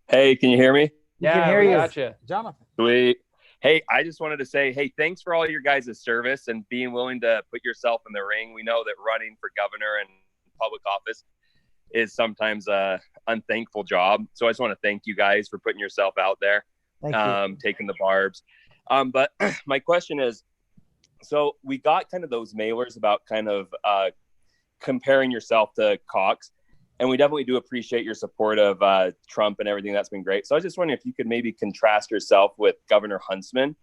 Hey, can you hear me?
Yeah, we got you.
Jonathan.
Sweet. Hey, I just wanted to say, hey, thanks for all your guys' service and being willing to put yourself in the ring. We know that running for governor and public office is sometimes a unthankful job. So I just want to thank you guys for putting yourself out there, taking the barbs. But my question is, so we got kind of those mailers about kind of comparing yourself to Cox. And we definitely do appreciate your support of Trump and everything. That's been great. So I was just wondering if you could maybe contrast yourself with Governor Huntsman.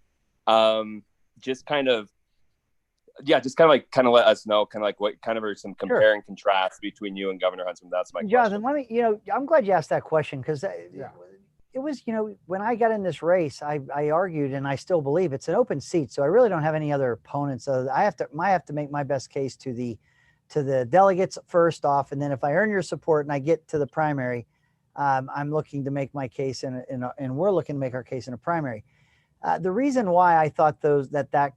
Just kind of let us know what kind of are some compare and contrast between you and Governor Huntsman. That's my
Jonathan,
question.
I'm glad you asked that question because it was, when I got in this race, I argued and I still believe it's an open seat. So I really don't have any other opponents. I have to make my best case to the delegates first off, and then if I earn your support and I get to the primary, I'm looking to make my case and we're looking to make our case in a primary. The reason why I thought that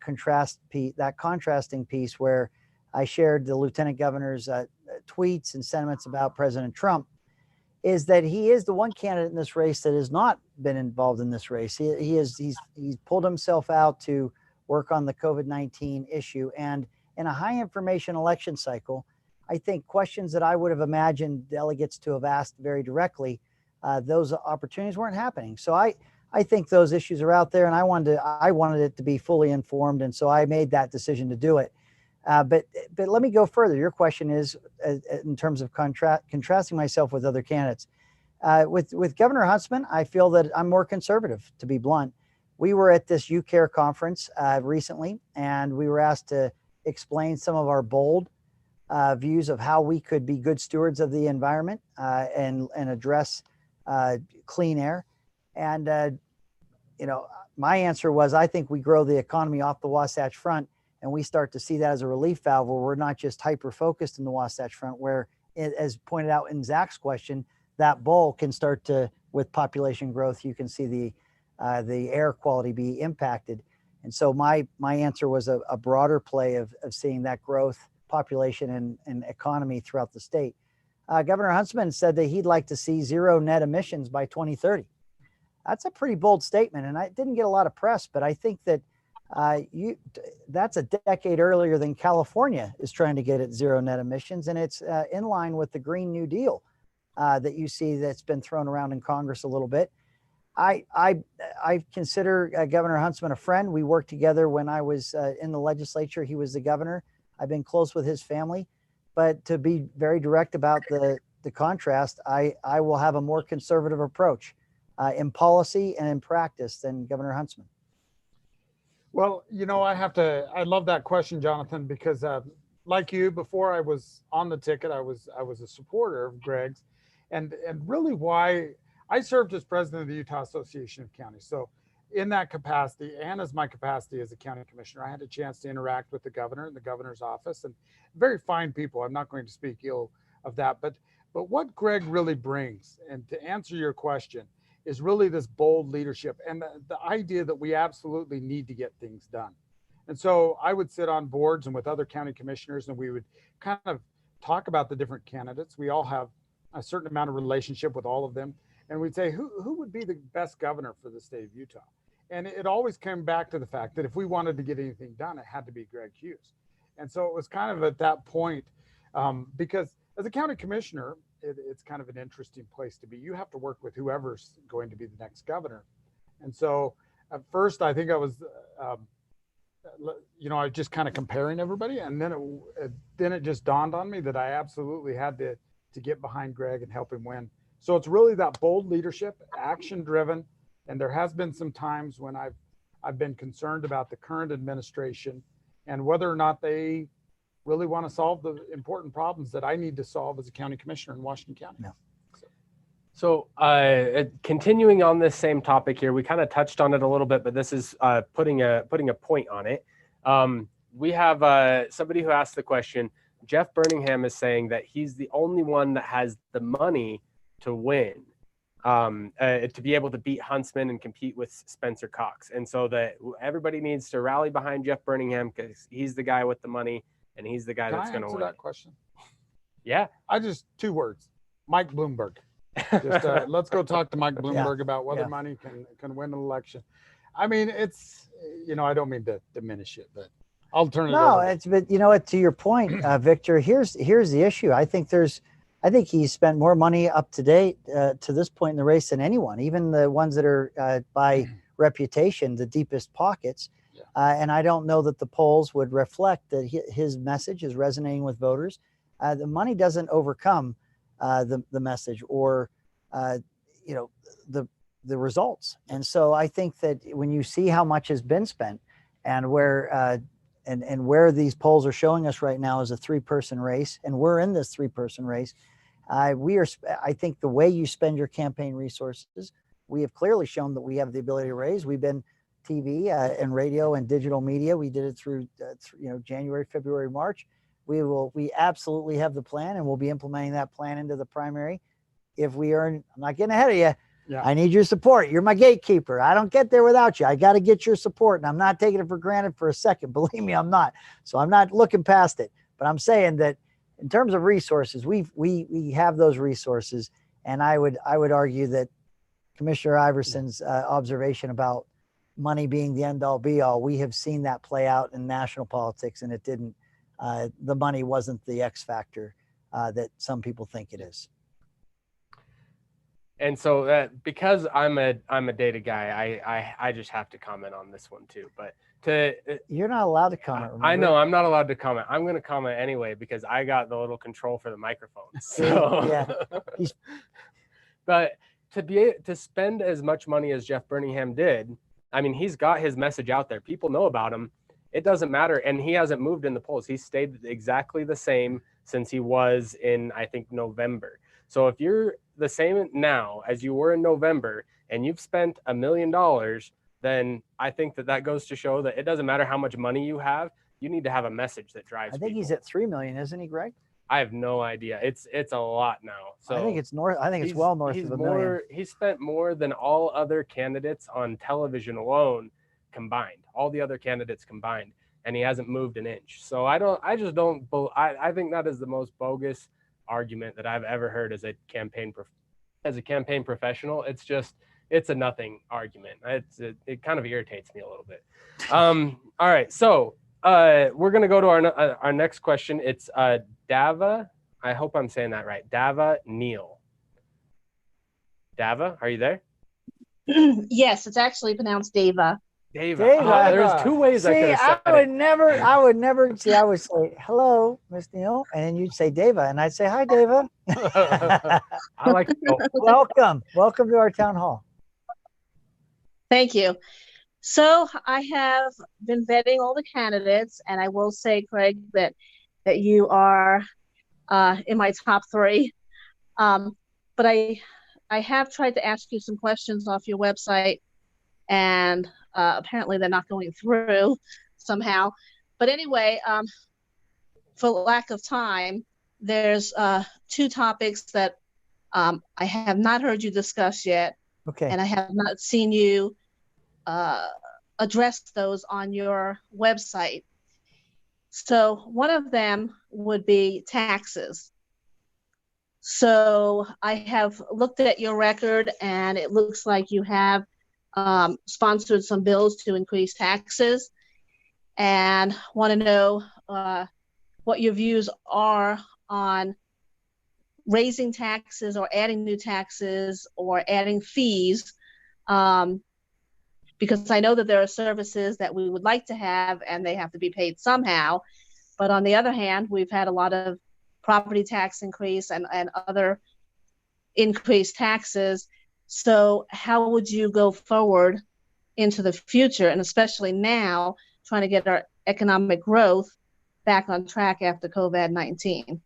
contrasting piece where I shared the lieutenant governor's tweets and sentiments about President Trump is that he is the one candidate in this race that has not been involved in this race. He's pulled himself out to work on the COVID-19 issue, and in a high information election cycle, I think questions that I would have imagined delegates to have asked very directly, those opportunities weren't happening. So I think those issues are out there, and I wanted it to be fully informed, and so I made that decision to do it. But let me go further. Your question is in terms of contrasting myself with other candidates. With Governor Huntsman, I feel that I'm more conservative, to be blunt. We were at this UCARE conference recently, and we were asked to explain some of our bold views of how we could be good stewards of the environment and address clean air. And, my answer was, I think we grow the economy off the Wasatch Front, and we start to see that as a relief valve where we're not just hyper-focused in the Wasatch Front, where, as pointed out in Zach's question, that bowl can start to, with population growth, you can see the air quality be impacted. And so my answer was a broader play of seeing that growth, population, and economy throughout the state. Governor Huntsman said that he'd like to see zero net emissions by 2030. That's a pretty bold statement, and I didn't get a lot of press, but I think that that's a decade earlier than California is trying to get at zero net emissions, and it's in line with the Green New Deal that you see that's been thrown around in Congress a little bit. I consider Governor Huntsman a friend. We worked together when I was in the legislature. He was the governor. I've been close with his family. But to be very direct about the contrast, I will have a more conservative approach in policy and in practice than Governor Huntsman.
Well, I love that question, Jonathan, because like you, before I was on the ticket, I was a supporter of Greg's, and really why I served as president of the Utah Association of Counties. So in that capacity, and as my capacity as a county commissioner, I had a chance to interact with the governor and the governor's office, and very fine people. I'm not going to speak ill of that, but what Greg really brings, and to answer your question, is really this bold leadership and the idea that we absolutely need to get things done. And so I would sit on boards and with other county commissioners, and we would kind of talk about the different candidates. We all have a certain amount of relationship with all of them. And we'd say, who would be the best governor for the state of Utah? And it always came back to the fact that if we wanted to get anything done, it had to be Greg Hughes. And so it was kind of at that point, because as a county commissioner, it's kind of an interesting place to be. You have to work with whoever's going to be the next governor. And so at first, I think I was I was just kind of comparing everybody, and then it just dawned on me that I absolutely had to get behind Greg and help him win. So it's really that bold leadership, action driven, and there has been some times when I've been concerned about the current administration and whether or not they really want to solve the important problems that I need to solve as a county commissioner in Washington County.
Yeah.
So continuing on this same topic here, we kind of touched on it a little bit, but this is putting a point on it. We have somebody who asked the question. Jeff Birmingham is saying that he's the only one that has the money to win, to be able to beat Huntsman and compete with Spencer Cox. And so that everybody needs to rally behind Jeff Birmingham because he's the guy with the money and he's the guy that's going to win.
That question?
Yeah.
I just 2 words, Mike Bloomberg. Just let's go talk to Mike Bloomberg about whether money can win an election. I mean, it's, I don't mean to diminish it, but I'll turn it over.
But you know what, to your point, Victor, here's the issue. I think he's spent more money up to date to this point in the race than anyone, even the ones that are by reputation, the deepest pockets. And I don't know that the polls would reflect that his message is resonating with voters. The money doesn't overcome the message or the results. And so I think that when you see how much has been spent and where where these polls are showing us right now is a 3-person race, and we're in this 3-person race, I think the way you spend your campaign resources, we have clearly shown that we have the ability to raise. We've been TV and radio and digital media. We did it through January, February, March. We absolutely have the plan, and we'll be implementing that plan into the primary. If we earn, I'm not getting ahead of you.
Yeah.
I need your support. You're my gatekeeper. I don't get there without you. I got to get your support, and I'm not taking it for granted for a second. Believe me, I'm not. So I'm not looking past it, but I'm saying that in terms of resources, we have those resources. And I would argue that Commissioner Iverson's observation about money being the end all be all, we have seen that play out in national politics, and it didn't, the money wasn't the X factor that some people think it is.
And so because I'm a data guy, I just have to comment on this one too. But
you're not allowed to comment. Remember?
I know I'm not allowed to comment. I'm going to comment anyway because I got the little control for the microphone. So
yeah.
But to spend as much money as Jeff Birmingham did, I mean, he's got his message out there. People know about him. It doesn't matter, and he hasn't moved in the polls. He stayed exactly the same since he was in, I think, November. So if you're the same now as you were in November and you've spent $1 million, then I think that goes to show that it doesn't matter how much money you have. You need to have a message that drives
I think
people.
He's at 3 million, isn't he, Greg?
I have no idea. It's a lot now. So
I think it's north. I think it's well north of $1 million.
He spent more than all other candidates on television alone combined, all the other candidates combined, and he hasn't moved an inch. So I think that is the most bogus argument that I've ever heard as a campaign professional. It's a nothing argument. It kind of irritates me a little bit. All right, so we're gonna go to our next question. It's Dava. I hope I'm saying that right. Dava Neal. Dava, are you there?
Yes, it's actually pronounced Dava.
Dava. There's 2 ways I could have said
I would never see. I would say, hello, Miss Neal. And then you'd say Dava. And I'd say, hi, Dava.
I like it.
Welcome to our town hall.
Thank you. So I have been vetting all the candidates, and I will say, Craig, that you are in my top 3. But I have tried to ask you some questions off your website, and apparently they're not going through somehow. But anyway, for lack of time, there's 2 topics that I have not heard you discuss yet.
Okay.
And I have not seen you address those on your website. So one of them would be taxes. So I have looked at your record, and it looks like you have sponsored some bills to increase taxes, and want to know what your views are on raising taxes or adding new taxes or adding fees because I know that there are services that we would like to have and they have to be paid somehow. But on the other hand, we've had a lot of property tax increase and other increased taxes. So how would you go forward into the future, and especially now, trying to get our economic growth back on track after COVID-19?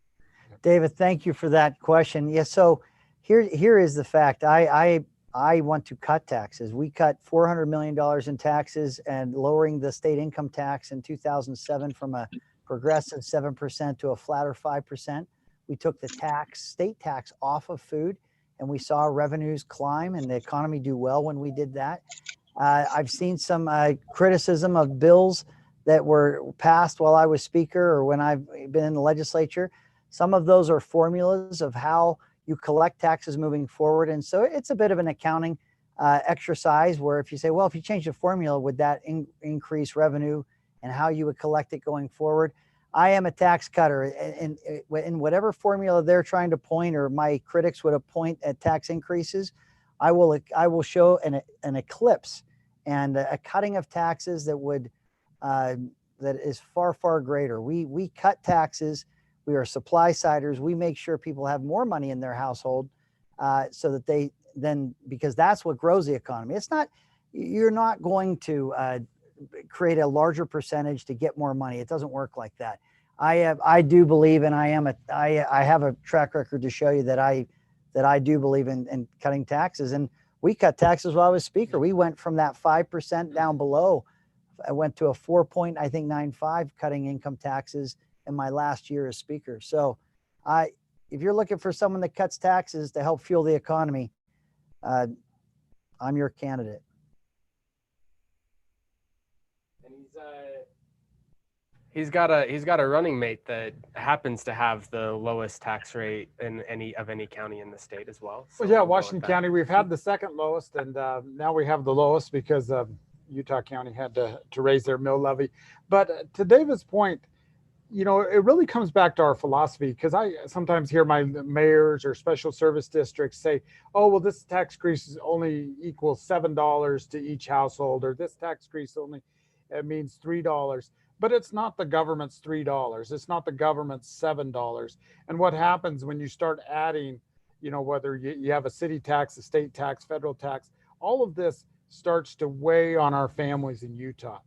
David, thank you for that question. Yeah, so here is the fact. I want to cut taxes. We cut $400 million in taxes, and lowering the state income tax in 2007 from a progressive 7% to a flatter 5%. We took the state tax off of food, and we saw revenues climb and the economy do well when we did that. I've seen some criticism of bills that were passed while I was speaker or when I've been in the legislature. Some of those are formulas of how you collect taxes moving forward. And so it's a bit of an accounting exercise where if you say, well, if you change the formula, would that increase revenue and how you would collect it going forward? I am a tax cutter, and in whatever formula they're trying to point, or my critics would point at tax increases, I will show an eclipse and a cutting of taxes that would that is far, far greater. We cut taxes. We are supply siders. We make sure people have more money in their household so that they then, because that's what grows the economy. It's not, you're not going to create a larger percentage to get more money. It doesn't work like that. I do believe, and I have a track record to show you that I do believe in cutting taxes. And we cut taxes while I was speaker. We went from that 5% down below. I went to a 4.95 cutting income taxes in my last year as speaker. So if you're looking for someone that cuts taxes to help fuel the economy, I'm your candidate.
And he's got a running mate that happens to have the lowest tax rate in any county in the state as well. So
well, yeah, Washington County, we've had the second lowest, and now we have the lowest because Utah County had to raise their mill levy. But to David's point, you know, it really comes back to our philosophy, because I sometimes hear my mayors or special service districts say, oh, well, this tax increase only equals $7 to each household, or this tax increase only means $3. But it's not the government's $3. It's not the government's $7. And what happens when you start adding, you know, whether you have a city tax, a state tax, federal tax, all of this starts to weigh on our families in Utah.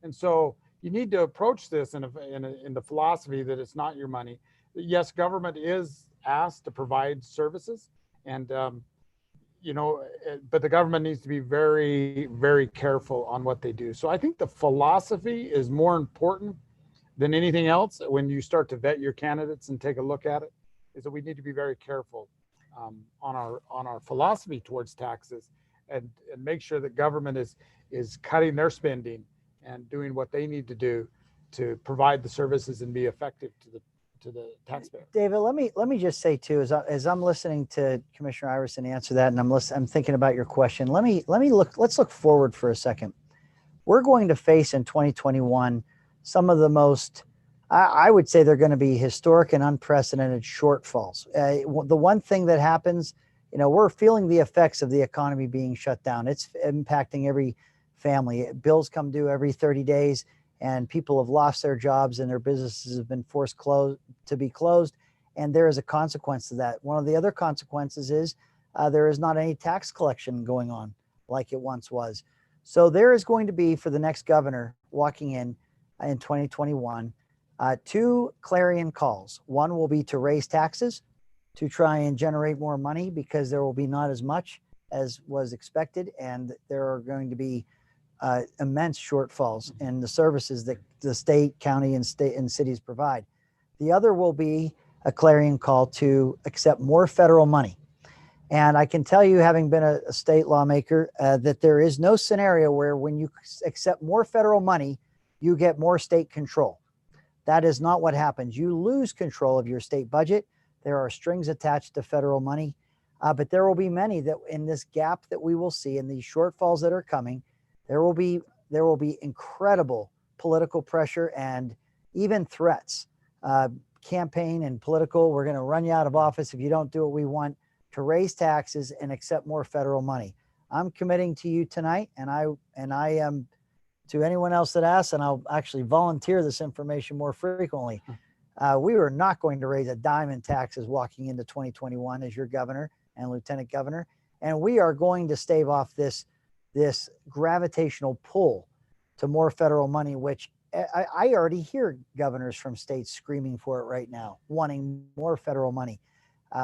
And so you need to approach this in the philosophy that it's not your money. Yes, government is asked to provide services, and you know, but the government needs to be very, very careful on what they do. So I think the philosophy is more important than anything else when you start to vet your candidates and take a look at it, is that we need to be very careful on our philosophy towards taxes, and make sure that government is cutting their spending and doing what they need to do to provide the services and be effective to the taxpayer.
David, let me just say too, as I'm listening to Commissioner Iverson answer that, and I'm thinking about your question. Let's look forward for a second. We're going to face in 2021 some of the most, I would say they're going to be historic and unprecedented shortfalls. The one thing that happens, you know, we're feeling the effects of the economy being shut down. It's impacting every family. Bills come due every 30 days, and people have lost their jobs and their businesses have been forced to be closed. And there is a consequence to that. One of the other consequences is there is not any tax collection going on like it once was. So there is going to be, for the next governor walking in 2021, two clarion calls. One will be to raise taxes to try and generate more money, because there will be not as much as was expected, and there are going to be immense shortfalls in the services that the state, county, and cities provide. The other will be a clarion call to accept more federal money. And I can tell you, having been a state lawmaker, that there is no scenario where when you accept more federal money, you get more state control. That is not what happens. You lose control of your state budget. There are strings attached to federal money, but there will be many that in this gap that we will see, in these shortfalls that are coming, there will be incredible political pressure and even threats, campaign and political. We're going to run you out of office if you don't do what we want, to raise taxes and accept more federal money. I'm committing to you tonight, and I am to anyone else that asks, and I'll actually volunteer this information more frequently. We are not going to raise a dime in taxes walking into 2021 as your governor and lieutenant governor, and we are going to stave off this gravitational pull to more federal money, which I already hear governors from states screaming for it right now, wanting more federal money.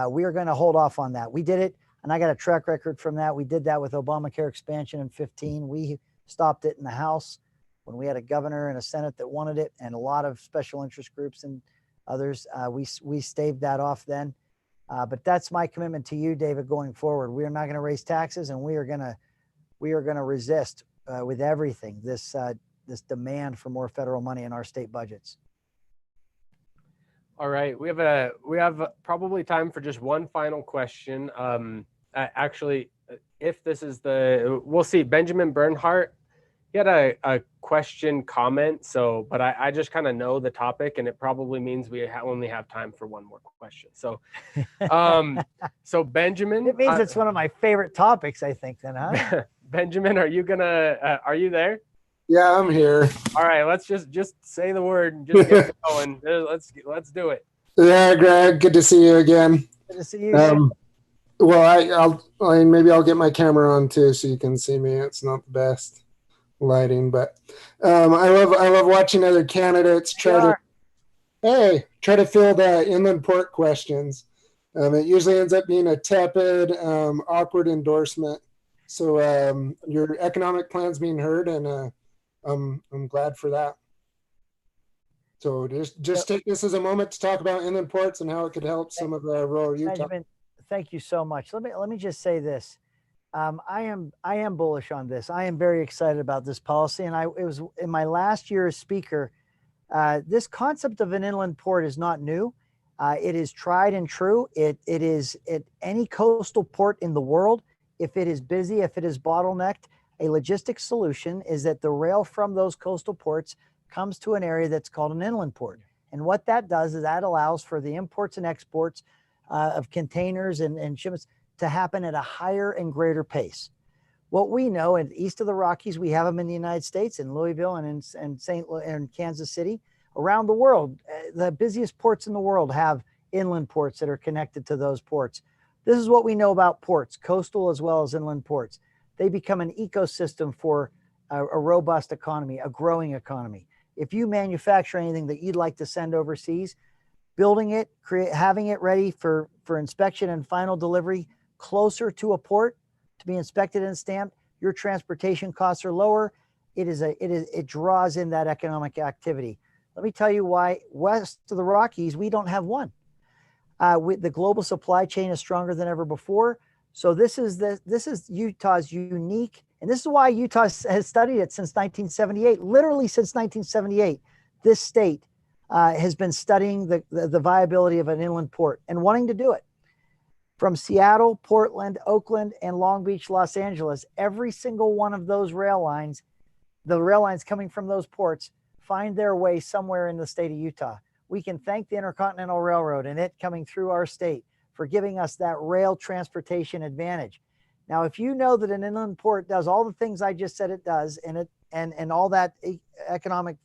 We are going to hold off on that. We did it, and I got a track record from that. We did that with Obamacare expansion in 2015. We stopped it in the House when we had a governor and a Senate that wanted it, and a lot of special interest groups and others. We staved that off then. But that's my commitment to you, David, going forward. We are not going to raise taxes, and we are going to resist with everything this demand for more federal money in our state budgets.
All right, we have probably time for just one final question. Actually, if this is we'll see. Benjamin Bernhardt, he had a question comment. So, but I just kind of know the topic, and it probably means we only have time for one more question. So, so Benjamin,
it means it's one of my favorite topics, I think. Then, huh?
Benjamin, are you there?
Yeah, I'm here.
All right, let's just say the word and just get going. Let's do it.
Yeah, Greg, good to see you again.
Good to see you.
Well, maybe I'll get my camera on too, so you can see me. It's not the best lighting, but I love watching other candidates try to fill the inland port questions. It usually ends up being a tepid, awkward endorsement. So your economic plan's being heard, and I'm glad for that. So just take this as a moment to talk about inland ports and how it could help some of rural Utah.
Benjamin, thank you so much. Let me just say this. I am bullish on this. I am very excited about this policy, and it was in my last year as speaker. This concept of an inland port is not new. It is tried and true. It is at any coastal port in the world. If it is busy, if it is bottlenecked, a logistics solution is that the rail from those coastal ports comes to an area that's called an inland port. And what that does is that allows for the imports and exports of containers and shipments to happen at a higher and greater pace. What we know, and east of the Rockies, we have them in the United States, in Louisville and in Kansas City, around the world. The busiest ports in the world have inland ports that are connected to those ports. This is what we know about ports, coastal as well as inland ports. They become an ecosystem for a robust economy, a growing economy. If you manufacture anything that you'd like to send overseas, building it, having it ready for inspection and final delivery closer to a port to be inspected and stamped, your transportation costs are lower. It draws in that economic activity. Let me tell you why west of the Rockies, we don't have one. The global supply chain is stronger than ever before. So this is Utah's unique, and this is why Utah has studied it since 1978. Literally since 1978, this state has been studying the viability of an inland port and wanting to do it. From Seattle, Portland, Oakland, and Long Beach, Los Angeles, every single one of those rail lines, the rail lines coming from those ports, find their way somewhere in the state of Utah. We can thank the Intercontinental Railroad and it coming through our state for giving us that rail transportation advantage. Now, if you know that an inland port does all the things I just said it does, and all that economic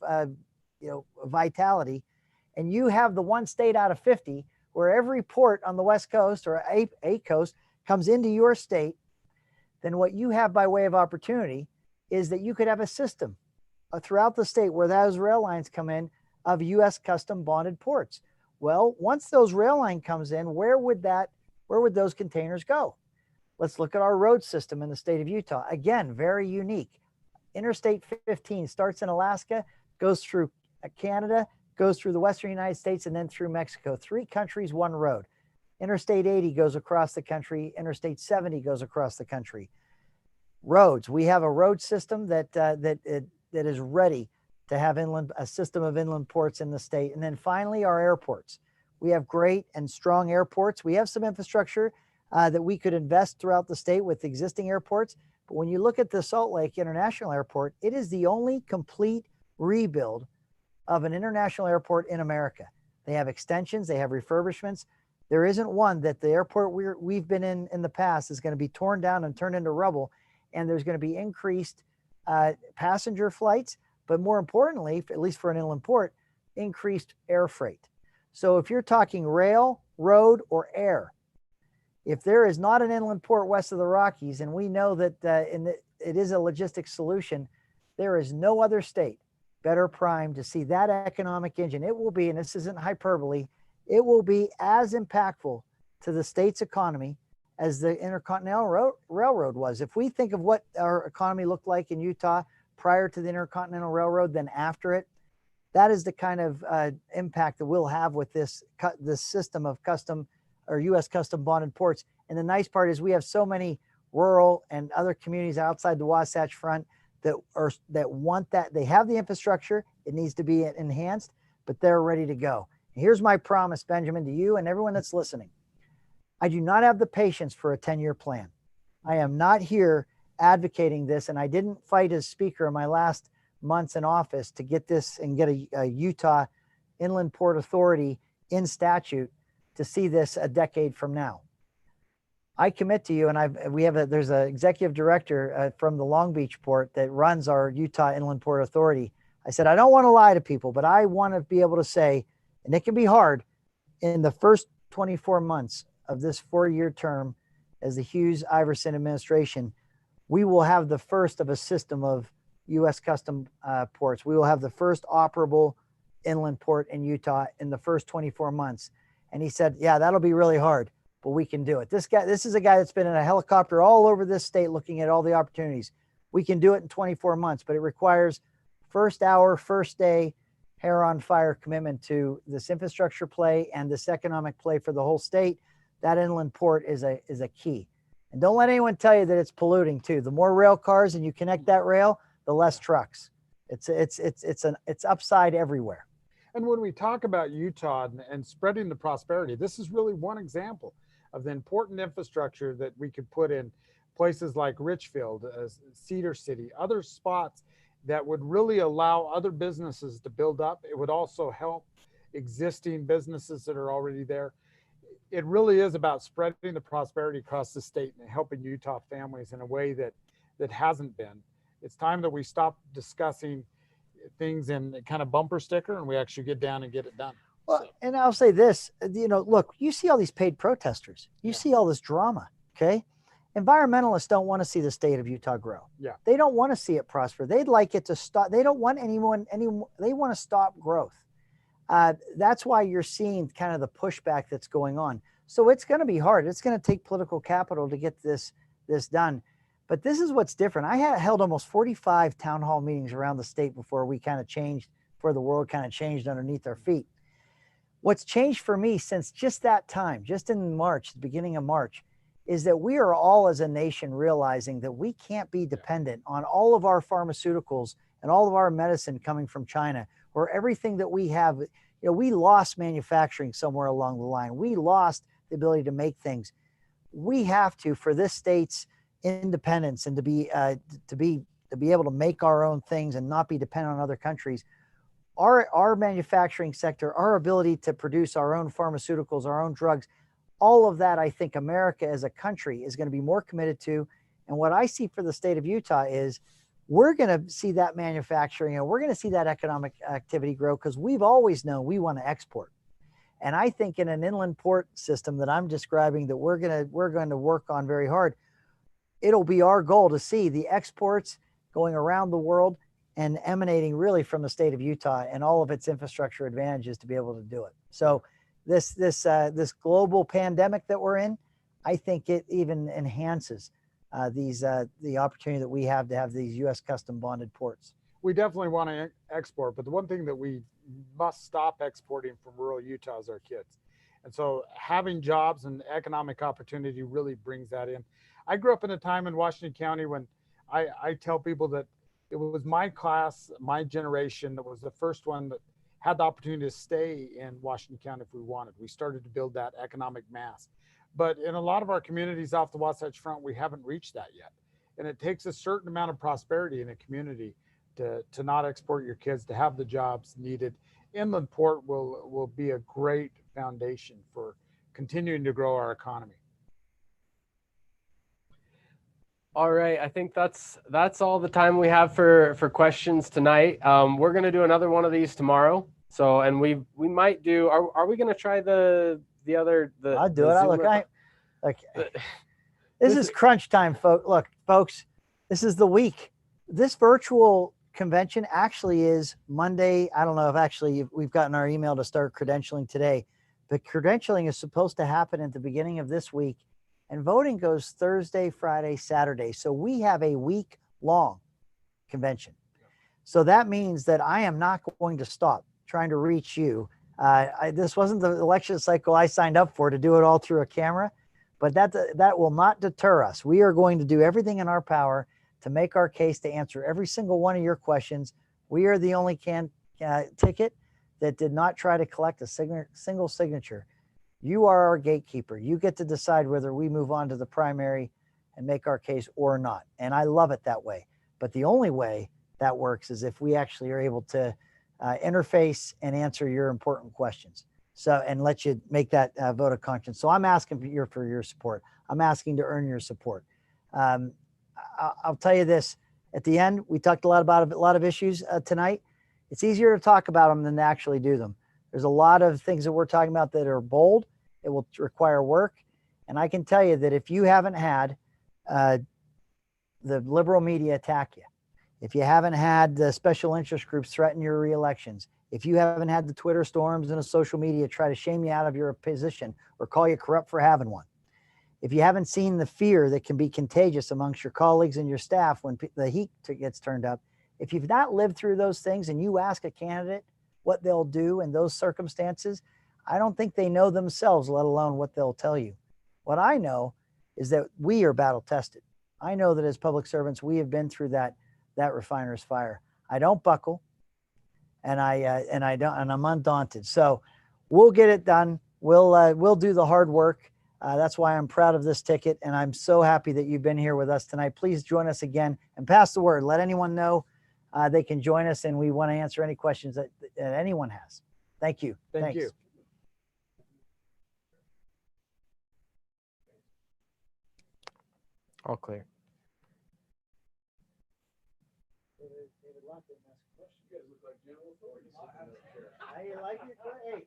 vitality, and you have the one state out of 50 where every port on the West Coast or a coast comes into your state, then what you have by way of opportunity is that you could have a system throughout the state where those rail lines come in of U.S. custom bonded ports. Well, once those rail line comes in, where would those containers go? Let's look at our road system in the state of Utah. Again, very unique. Interstate 15 starts in Alaska, goes through Canada, goes through the Western United States, and then through Mexico. 3 countries, 1 road. Interstate 80 goes across the country. Interstate 70 goes across the country. Roads. We have a road system that is ready to have a system of inland ports in the state. And then finally, our airports. We have great and strong airports. We have some infrastructure that we could invest throughout the state with existing airports. But when you look at the Salt Lake International Airport, it is the only complete rebuild of an international airport in America. They have extensions, they have refurbishments. There isn't one that the airport we've been in the past is going to be torn down and turned into rubble and there's going to be increased passenger flights, but more importantly, at least for an inland port, increased air freight. So if you're talking rail, road, or air, if there is not an inland port west of the Rockies, and we know that it is a logistics solution, there is no other state better primed to see that economic engine. It will be, and this isn't hyperbole, it will be as impactful to the state's economy as the Intercontinental Railroad was. If we think of what our economy looked like in Utah prior to the Intercontinental Railroad, then after it, that is the kind of impact that we'll have with this system of custom or U.S. custom bonded ports. And the nice part is we have so many rural and other communities outside the Wasatch Front that want that. They have the infrastructure. It needs to be enhanced, but they're ready to go. And here's my promise, Benjamin, to you and everyone that's listening. I do not have the patience for a 10-year plan. I am not here advocating this, and I didn't fight as speaker in my last months in office to get this and get a Utah Inland Port Authority in statute to see this a decade from now. I commit to you, and there's an executive director from the Long Beach port that runs our Utah Inland Port Authority. I said, I don't want to lie to people, but I want to be able to say, and it can be hard, in the first 24 months of this 4-year term as the Hughes Iverson administration, we will have the first of a system of U.S. custom ports. We will have the first operable inland port in Utah in the first 24 months. And he said, yeah, that'll be really hard, but we can do it. This is a guy that's been in a helicopter all over this state looking at all the opportunities. We can do it in 24 months, but it requires first hour, first day, hair on fire commitment to this infrastructure play and this economic play for the whole state. That inland port is a key. And don't let anyone tell you that it's polluting too. The more rail cars and you connect that rail, the less trucks. It's upside everywhere.
And when we talk about Utah and spreading the prosperity, this is really one example of the important infrastructure that we could put in places like Richfield, Cedar City, other spots that would really allow other businesses to build up. It would also help existing businesses that are already there. It really is about spreading the prosperity across the state and helping Utah families in a way that hasn't been. It's time that we stop discussing things in kind of bumper sticker and we actually get down and get it done.
Well, and I'll say this, look, you see all these paid protesters, you see all this drama, okay? Environmentalists don't want to see the state of Utah grow.
Yeah.
They don't want to see it prosper. They'd like it to stop. They don't want they want to stop growth. That's why you're seeing kind of the pushback that's going on. So it's going to be hard. It's going to take political capital to get this done. But this is what's different. I held almost 45 town hall meetings around the state before we kind of changed, before the world kind of changed underneath our feet. What's changed for me since just that time, just in March, the beginning of March, is that we are all as a nation realizing that we can't be dependent on all of our pharmaceuticals and all of our medicine coming from China, or everything that we have. We lost manufacturing somewhere along the line. We lost the ability to make things. We have to, for this state's independence and to be able to make our own things and not be dependent on other countries, our manufacturing sector, our ability to produce our own pharmaceuticals, our own drugs, all of that, I think America as a country is going to be more committed to. And what I see for the state of Utah is we're going to see that manufacturing and we're going to see that economic activity grow because we've always known we want to export. And I think in an inland port system that I'm describing that we're going to work on very hard, it'll be our goal to see the exports going around the world and emanating really from the state of Utah and all of its infrastructure advantages to be able to do it. So this global pandemic that we're in, I think it even enhances the opportunity that we have to have these U.S. custom bonded ports.
We definitely want to export, but the one thing that we must stop exporting from rural Utah is our kids. And so having jobs and economic opportunity really brings that in. I grew up in a time in Washington County when I tell people that it was my class, my generation, that was the first one that had the opportunity to stay in Washington County if we wanted. We started to build that economic mass. But in a lot of our communities off the Wasatch Front, we haven't reached that yet. And it takes a certain amount of prosperity in a community to not export your kids, to have the jobs needed. Inland port will be a great foundation for continuing to grow our economy.
All right, I think that's all the time we have for questions tonight. We're gonna do another one of these tomorrow. So, and we might do. Are we gonna try the other the?
I'll do
the
it.
Zoom
This is crunch time, folks. Look, folks, this is the week. This virtual convention actually is Monday. I don't know if actually we've gotten our email to start credentialing today, but credentialing is supposed to happen at the beginning of this week, and voting goes Thursday, Friday, Saturday. So we have a week-long convention. So that means that I am not going to stop trying to reach you. This wasn't the election cycle I signed up for to do it all through a camera, but that will not deter us. We are going to do everything in our power to make our case, to answer every single one of your questions. We are the only ticket that did not try to collect a single signature. You are our gatekeeper. You get to decide whether we move on to the primary and make our case or not. And I love it that way. But the only way that works is if we actually are able to interface and answer your important questions. So, and let you make that vote of conscience. So I'm asking for your support. I'm asking to earn your support. I'll tell you this, at the end, we talked about a lot of issues tonight. It's easier to talk about them than to actually do them. There's a lot of things that we're talking about that are bold. It will require work. And I can tell you that if you haven't had the liberal media attack you, if you haven't had the special interest groups threaten your reelections, if you haven't had the Twitter storms and the social media try to shame you out of your position or call you corrupt for having one, if you haven't seen the fear that can be contagious amongst your colleagues and your staff when the heat gets turned up, if you've not lived through those things and you ask a candidate what they'll do in those circumstances, I don't think they know themselves, let alone what they'll tell you. What I know is that we are battle tested. I know that as public servants, we have been through that refiner's fire. I don't buckle, and I'm undaunted. So we'll get it done. We'll do the hard work. That's why I'm proud of this ticket, and I'm so happy that you've been here with us tonight. Please join us again and pass the word. Let anyone know they can join us, and we want to answer any questions that anyone has. Thank you.
Thank you.
All clear.
I like it. Hey,